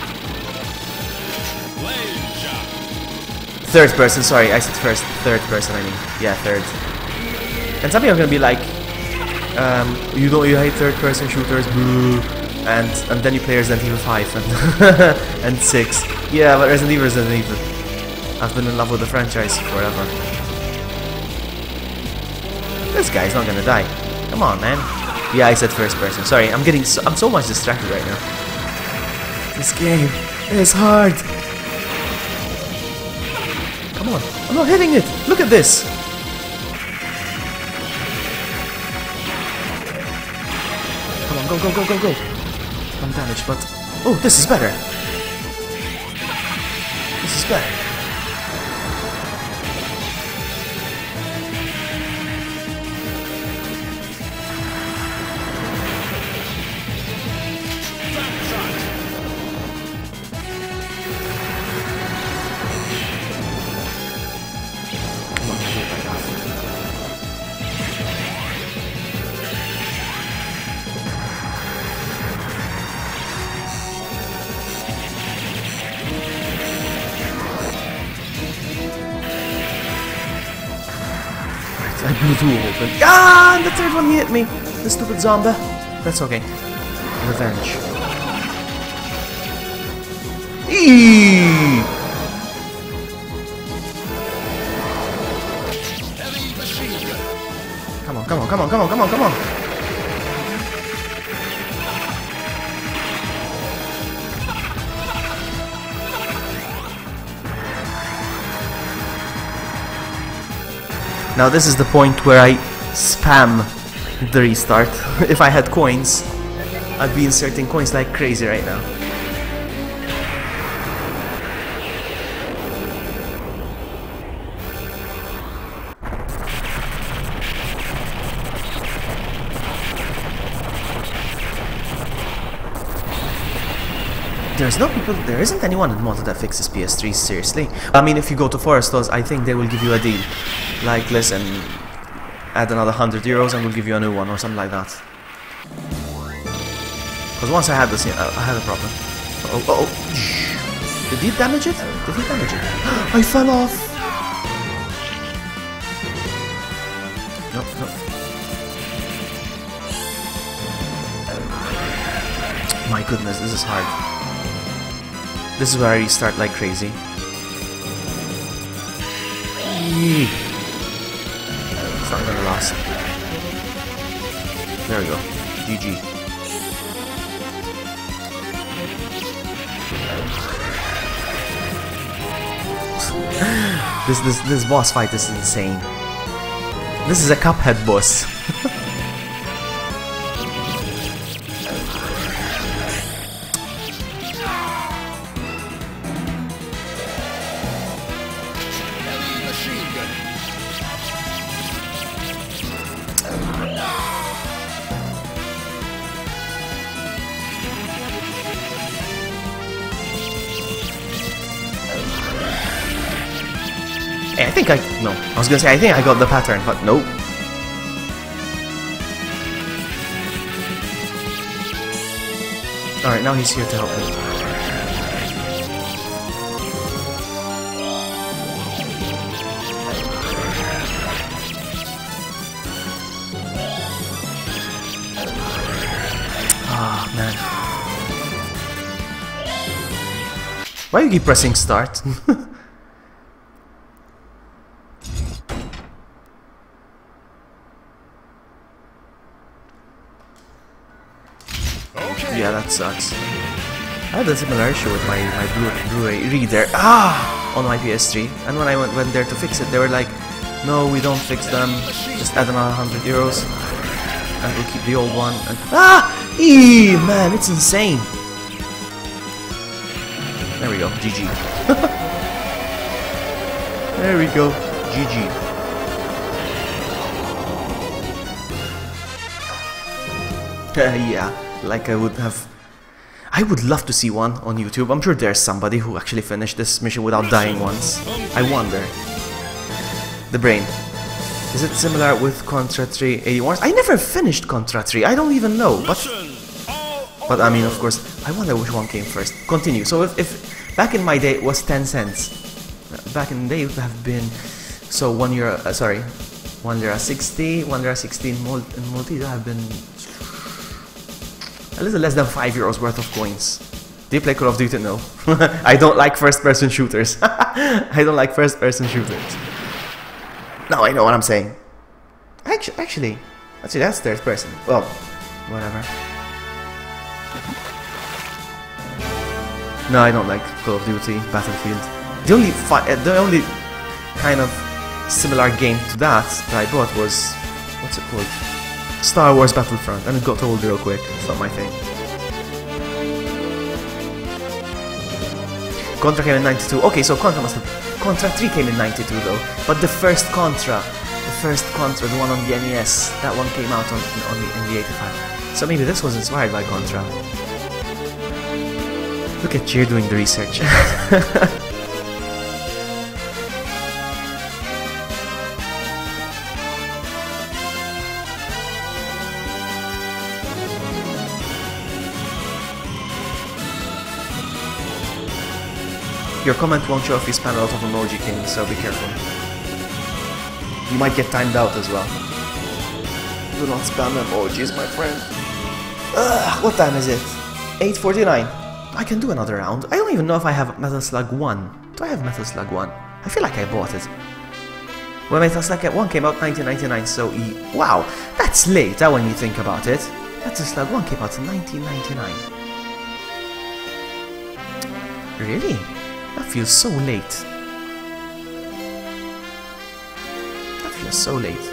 Third person, sorry, I said first. Third person, I mean. Yeah, third. And some people are gonna be like, you hate third person shooters, boo. And then you play Resident Evil 5 and, and 6. Yeah, but Resident Evil is Resident Evil. I've been in love with the franchise forever. This guy's not gonna die. Come on, man. Yeah, I said first person. Sorry, I'm so much distracted right now. This game is hard. Come on, I'm not hitting it. Look at this. Come on, go. I'm damaged, but oh, this is better. This is better. I blew two open. Ah, and the third one hit me. The stupid zombie. That's okay. Revenge. Eee! Come on. Now this is the point where I spam the restart. If I had coins, I'd be inserting coins like crazy right now. There isn't anyone in Malta that fixes PS3s, seriously. I mean, if you go to Forest Stores, I think they will give you a deal. Like, listen, add another €100 and we'll give you a new one or something like that. Because once I had this, I had a problem. Oh. Did he damage it? I fell off! No. My goodness, this is hard. This is where I restart like crazy. It's not gonna last. There we go. GG. This boss fight is insane. This is a Cuphead boss. Hey, I think I was gonna say I think I got the pattern, but nope. Alright, now he's here to help me. Ah, man. Why do you keep pressing start? Yeah, that sucks. I had a similar issue with my Blu-ray reader on my PS3, and when I went there to fix it, they were like, no, we don't fix them, just add another €100 and we'll keep the old one. And man, it's insane. There we go, GG. There we go, GG. Yeah, like I would love to see one on YouTube. I'm sure there's somebody who actually finished this mission without dying once. I wonder. The brain. Is it similar with Contra 3 81? I never finished Contra 3. I don't even know. But I mean, of course, I wonder which one came first. Continue. So if back in my day it was 10 cents. Back in the day it would have been, so 1 euro, sorry, 1 lira 60, 1 lira 60 in Maltese would have been a little less than 5 euros worth of coins. Do you play Call of Duty? No. I don't like first-person shooters. I don't like first-person shooters. No, I know what I'm saying. Actually, that's third person. Well, whatever. No, I don't like Call of Duty, Battlefield. The only kind of similar game to that I bought was, what's it called? Star Wars Battlefront, and it got old real quick. It's not my thing. Contra came in 92. Okay, so Contra 3 came in 92 though. But the first Contra, the one on the NES, that one came out in the 85. So maybe this was inspired by Contra. Look at you doing the research. Your comment won't show if you spam a lot of emoji kings, so be careful. You might get timed out as well. Do not spam emojis, my friend. Ugh, what time is it? 8:49. I can do another round. I don't even know if I have Metal Slug 1. Do I have Metal Slug 1? I feel like I bought it. Well, Metal Slug 1 came out 1999, so wow, that's late when you think about it. Metal Slug 1 came out in 1999. Really? That feels so late. That feels so late.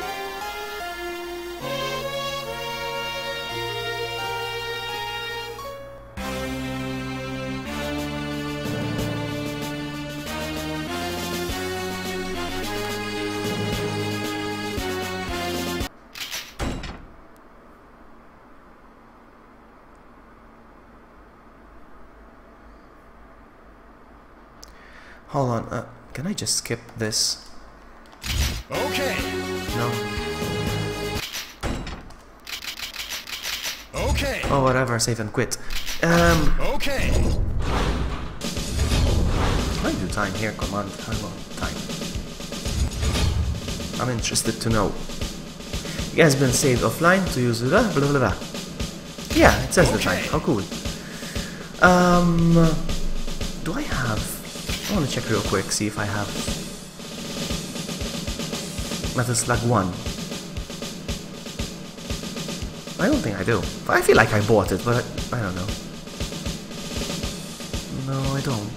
Hold on, can I just skip this? Okay. No. Okay. Oh, whatever, save and quit. Okay. Can I do time here? Command, time. I'm interested to know. It has been saved offline to use blah blah blah. Yeah, it says the time. How cool. Do I have? I want to check real quick, see if I have Metal Slug 1. I don't think I do. I feel like I bought it, but I don't know. No, I don't.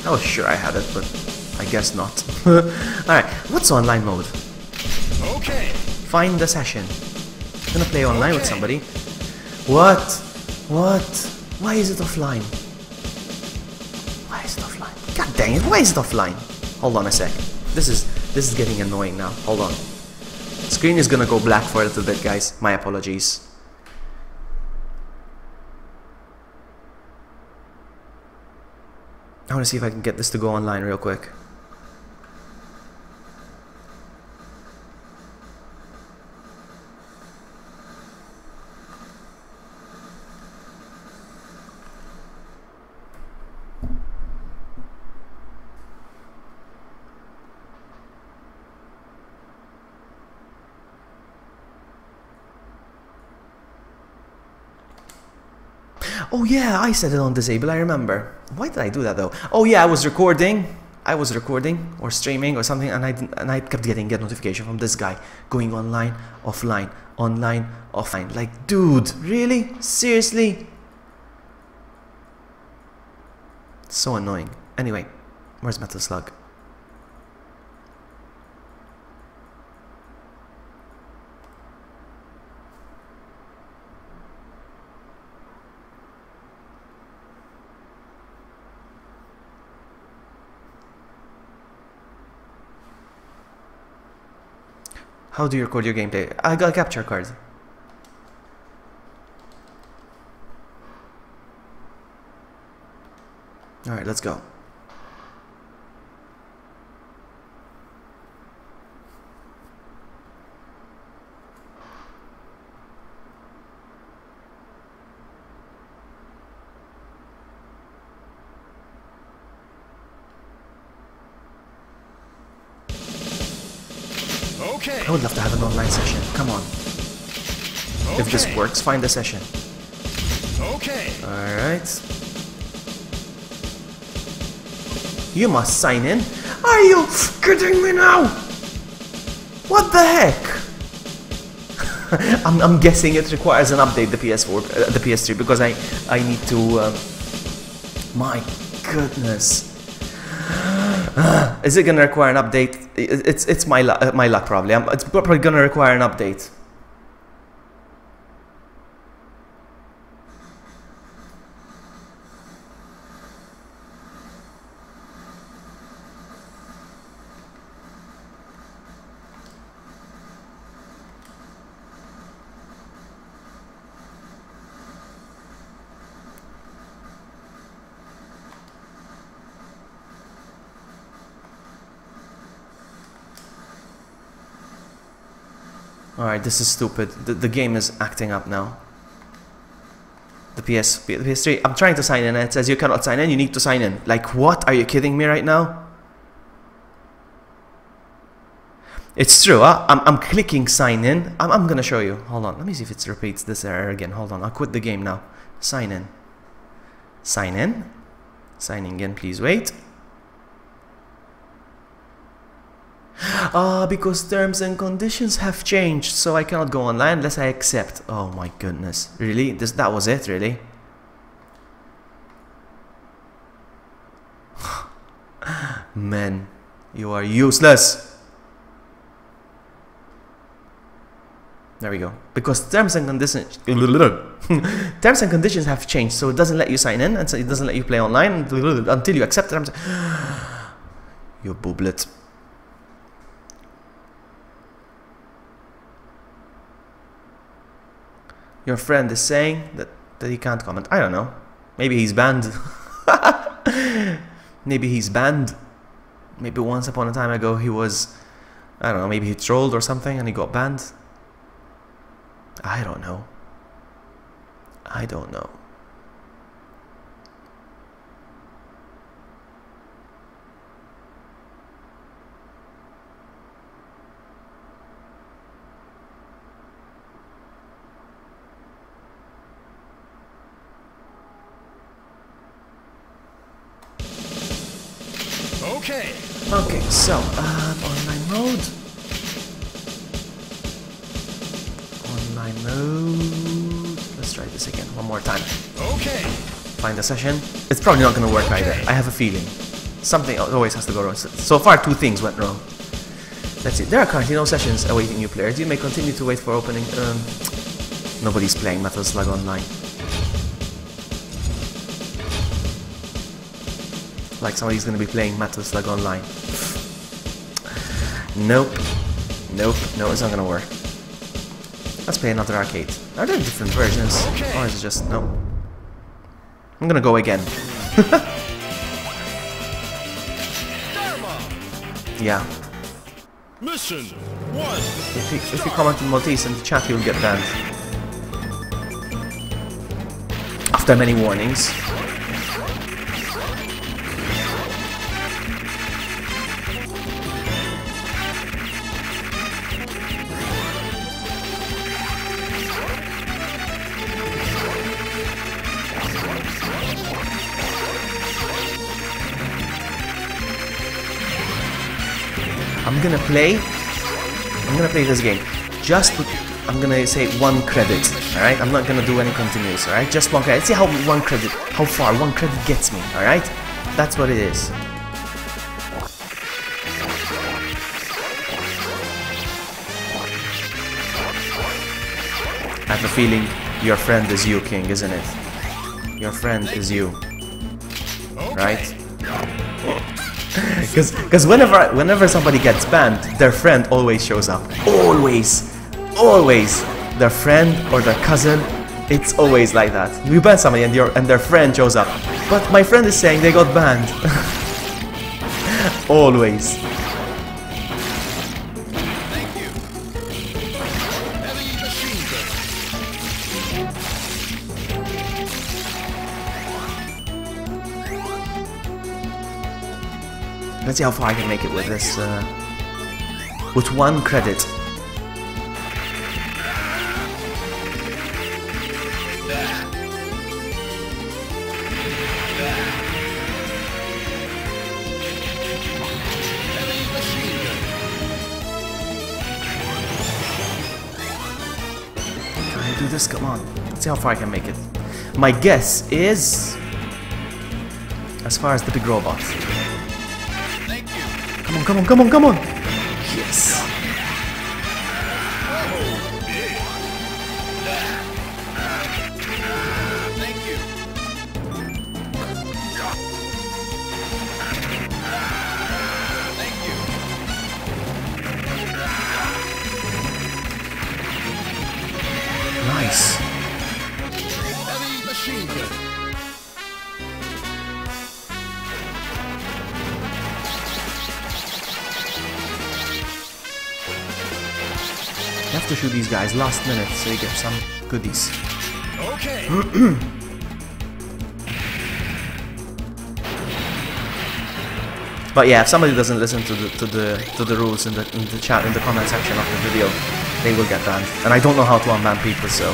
I was sure I had it, but I guess not. Alright, what's online mode? Okay. Find the session. I'm gonna play online with somebody. What? What? Why is it offline? Why is it offline? God dang it, why is it offline? Hold on a sec. This is getting annoying now. Hold on. Screen is gonna go black for a little bit, guys. My apologies. I wanna see if I can get this to go online real quick. Oh yeah, I set it on disable, I remember. Why did I do that though? Oh yeah, I was recording or streaming or something, and I kept getting a notification from this guy going online, offline, online, offline. Like, dude, really? Seriously? So annoying. Anyway, where's Metal Slug? How do you record your gameplay? I got a capture card. Alright, let's go. Okay. I would love to have an online session. Come on. If this works, find a session. Okay. Alright. You must sign in. Are you kidding me now? What the heck? I'm guessing it requires an update, the PS4, the PS3, because I need to. My goodness. Is it gonna require an update? It's my luck probably. It's probably gonna require an update. Alright, this is stupid. The game is acting up now. The PS3. I'm trying to sign in and it says you cannot sign in, you need to sign in. Like what? Are you kidding me right now? It's true, huh? I'm clicking sign in. I'm gonna show you. Hold on, let me see if it repeats this error again. Hold on, I'll quit the game now. Sign in. Sign in. Signing in, please wait. Because terms and conditions have changed, so I cannot go online unless I accept. Oh my goodness. Really? That was it, really? Man, you are useless. There we go. Because terms and conditions terms and conditions have changed, so it doesn't let you sign in, and so it doesn't let you play online until you accept terms. You booblet. Your friend is saying that he can't comment. I don't know. Maybe he's banned. Maybe he's banned. Maybe once upon a time ago he was, I don't know, maybe he trolled or something and he got banned. I don't know. I don't know. Okay. Okay, so, online mode. Online mode. Let's try this again one more time. Okay. Find a session. It's probably not going to work either. I have a feeling. Something always has to go wrong. So far, 2 things went wrong. Let's see. There are currently no sessions awaiting new players. You may continue to wait for opening. Nobody's playing Metal Slug Online. Like somebody's going to be playing Metal Slug Online. Nope. Nope. No, it's not going to work. Let's play another arcade. Are there different versions? Or is it just... Nope. I'm going to go again. Yeah. Mission 1. If you comment in Maltese in the chat, you'll get banned. After many warnings. I'm gonna play this game. Just with, I'm gonna say 1 credit, alright? I'm not gonna do any continuous, alright? Just 1 credit. See how 1 credit, how far 1 credit gets me, alright? That's what it is. I have a feeling your friend is you, King, isn't it? Your friend is you, right? Because whenever somebody gets banned, their friend always shows up. Always. Their friend or their cousin, it's always like that. You ban somebody and their friend shows up. But my friend is saying they got banned. Always. Thank you. Heavy machine gun. Let's see how far I can make it with this. With 1 credit. Do this, come on. Let's see how far I can make it. My guess is as far as the big robot. Thank you. Come on, come on, come on, come on! Yes! Thank you. Thank you. Nice. Heavy machine gun. You have to shoot these guys last minute so you get some goodies. Okay. But yeah, if somebody doesn't listen to the rules in the chat, in the comment section of the video, they will get banned. And I don't know how to unban people, so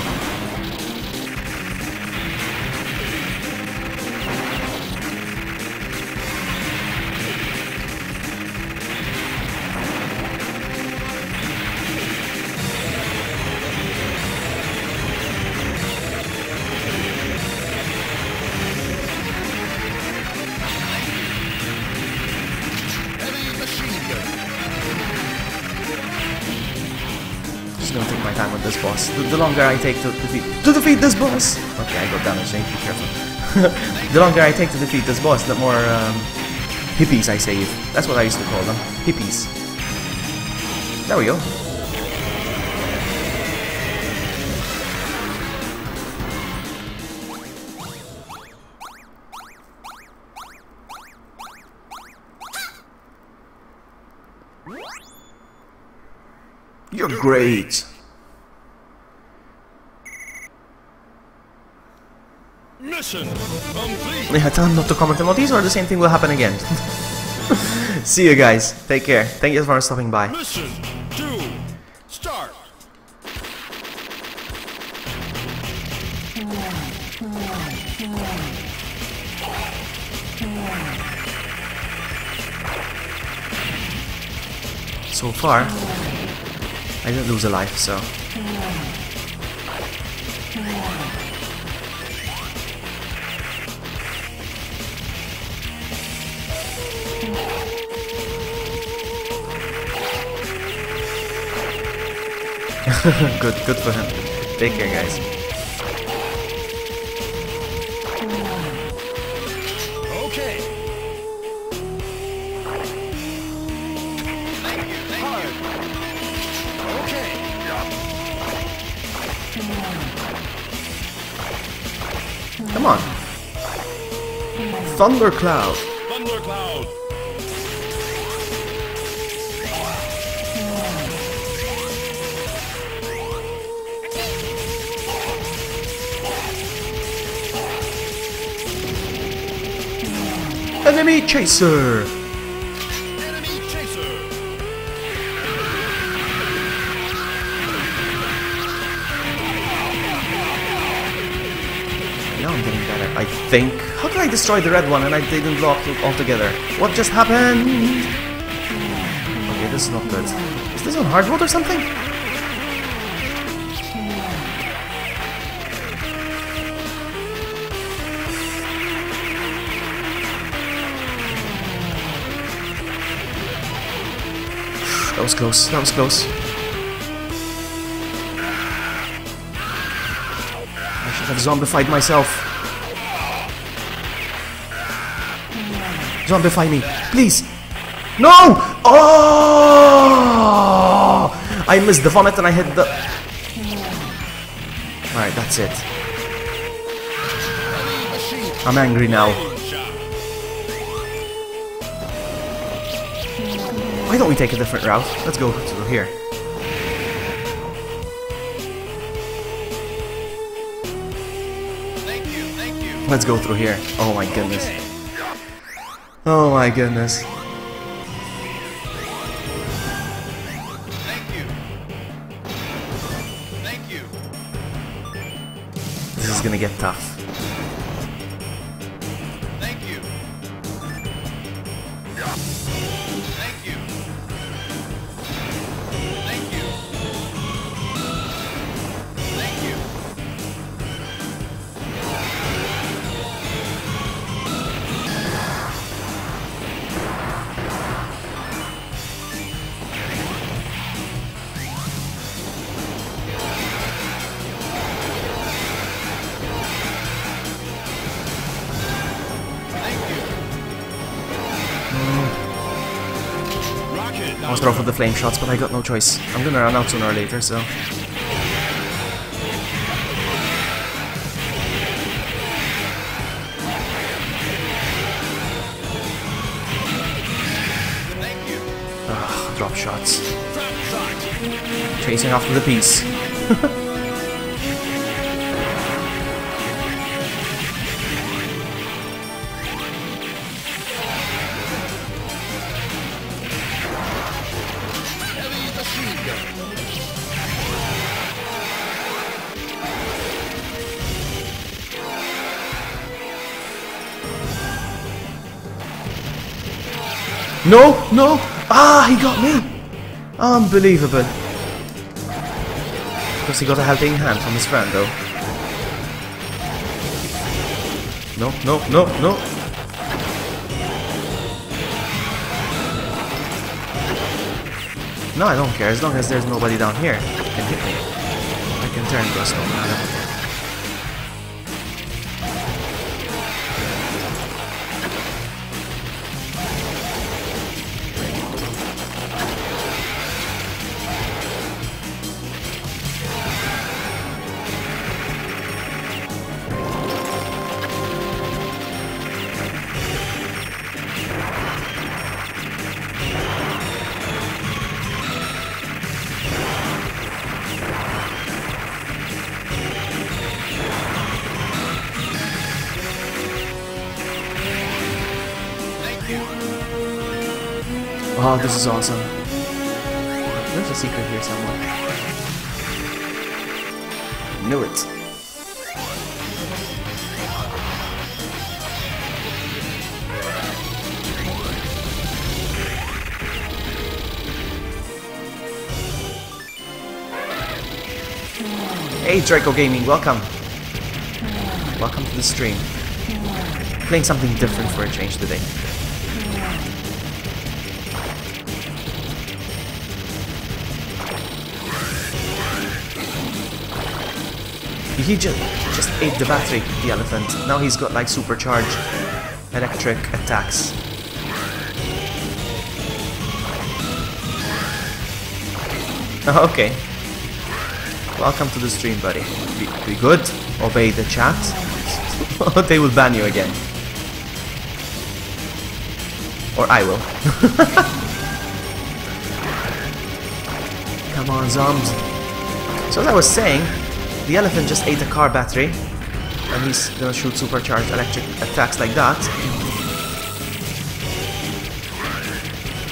gonna take my time with this boss. The longer I take to defeat this boss. Okay, I got damaged. I need to be careful. The longer I take to defeat this boss, the more hippies I save. That's what I used to call them. Hippies. There we go. You're great. Mission complete. Yeah, tell him not to comment on these or the same thing will happen again. See you guys. Take care. Thank you for stopping by. Mission 2. Start. So far, I didn't lose a life, so. Good for him. Take care, guys. Okay. Thank you. Okay. Come on. Thundercloud. Thundercloud. Enemy chaser. Enemy chaser. Now I'm getting better, I think. How did I destroy the red one and I didn't block it altogether? What just happened? Okay, this is not good. Is this on hard mode or something? That was close, that was close. I should have zombified myself. Zombify me, please! No! Oh! I missed the vomit and I hit the... Alright, that's it. Enemy machine gun. I'm angry now. Why don't we take a different route? Let's go through here. Thank you. Let's go through here. Oh my goodness. Oh my goodness. Thank you. This is gonna get tough. Thank you. Thank you. Thank you. Thank you. Rocket I was drawn for the flame shots, but I got no choice. I'm gonna run out sooner or later, so... Thank you. Ugh, drop shots. Trap shot. Chasing after the piece. Heavy machine gun. No! No! Ah, he got me! Unbelievable. Because he got a helping hand from his friend, though. No, no, no, no! No, I don't care. As long as there's nobody down here who can hit me. I can turn to a snowman. I don't care. Oh, this is awesome. There's a secret here somewhere. Knew it. Hey Draco Gaming, welcome. Welcome to the stream. Playing something different for a change today. He just ate the battery, the elephant. Now he's got like supercharged electric attacks. Okay. Welcome to the stream, buddy. Be good. Obey the chat. Or they will ban you again. Or I will. Come on, zombies. So as I was saying, the elephant just ate a car battery, and he's gonna shoot supercharged electric attacks like that.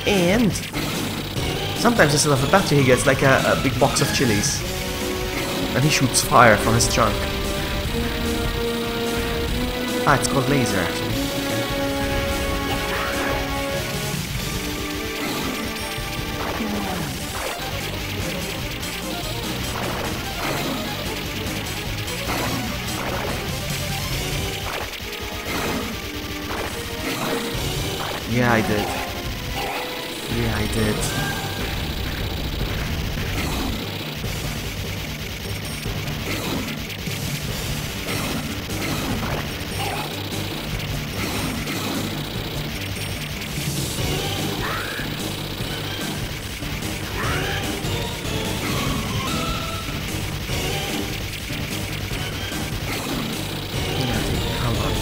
And sometimes instead of a battery he gets like a big box of chilies. And he shoots fire from his trunk. Ah, it's called laser actually. Yeah, I did. Yeah, I did. Come on.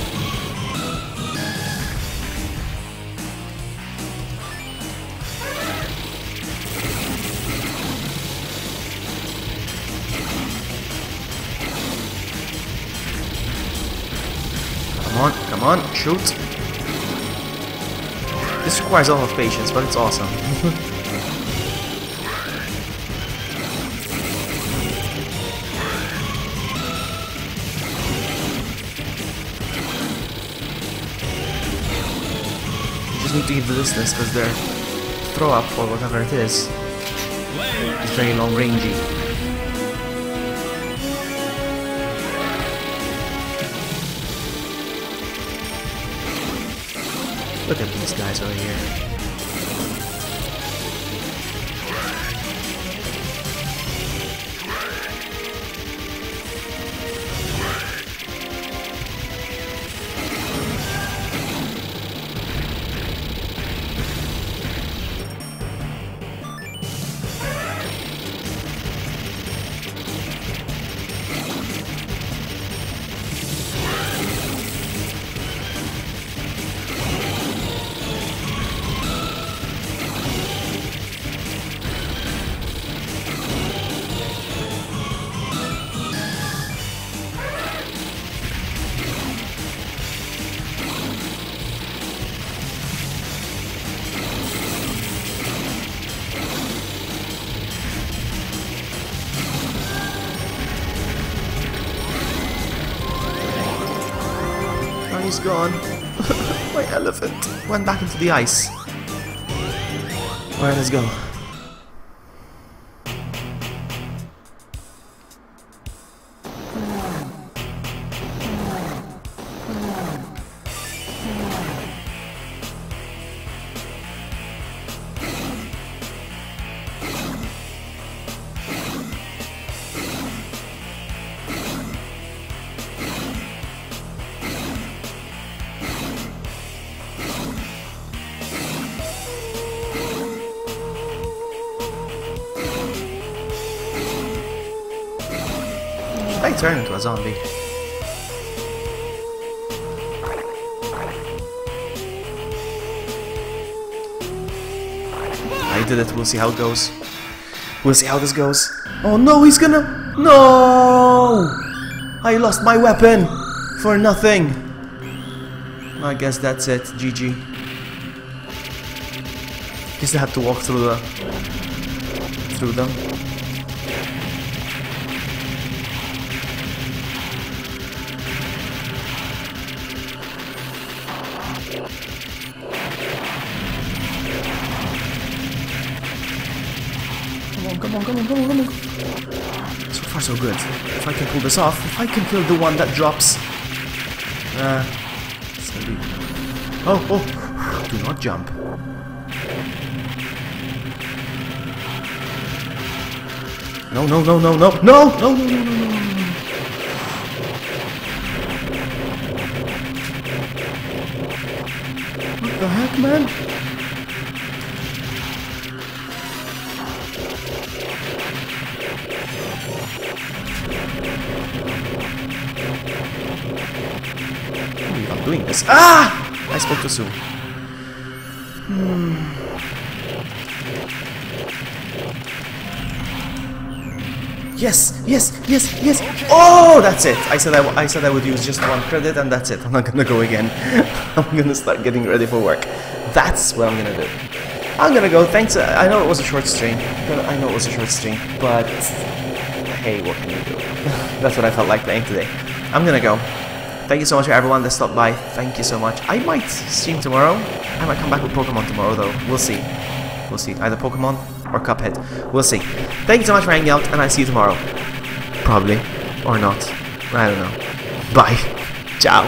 on, come on, shoot. This requires a lot of patience, but it's awesome. Just need to give the distance because their throw up or whatever it is very long rangey. Look at these guys over here. He's gone. My elephant went back into the ice. Alright, let's go. I turned into a zombie. I did it, we'll see how it goes. We'll see how this goes. Oh no, he's gonna... No! I lost my weapon! For nothing! I guess that's it, GG. Guess I had to walk through them. Come on. So far so good. If I can pull this off, if I can kill the one that drops. It's gonna be... Oh! Do not jump. No. What the heck, man? I'm doing this. Ah! I spoke too soon. Yes! Oh, that's it. I said I would use just one credit, and that's it. I'm not gonna go again. I'm gonna start getting ready for work. That's what I'm gonna do. I'm gonna go. Thanks. I know it was a short stream. But hey, what can you do? That's what I felt like playing today. I'm gonna go. Thank you so much for everyone that stopped by. Thank you so much. I might stream tomorrow. I might come back with Pokemon tomorrow, though. We'll see. Either Pokemon or Cuphead. We'll see. Thank you so much for hanging out, and I'll see you tomorrow. Probably. Or not. I don't know. Bye. Ciao.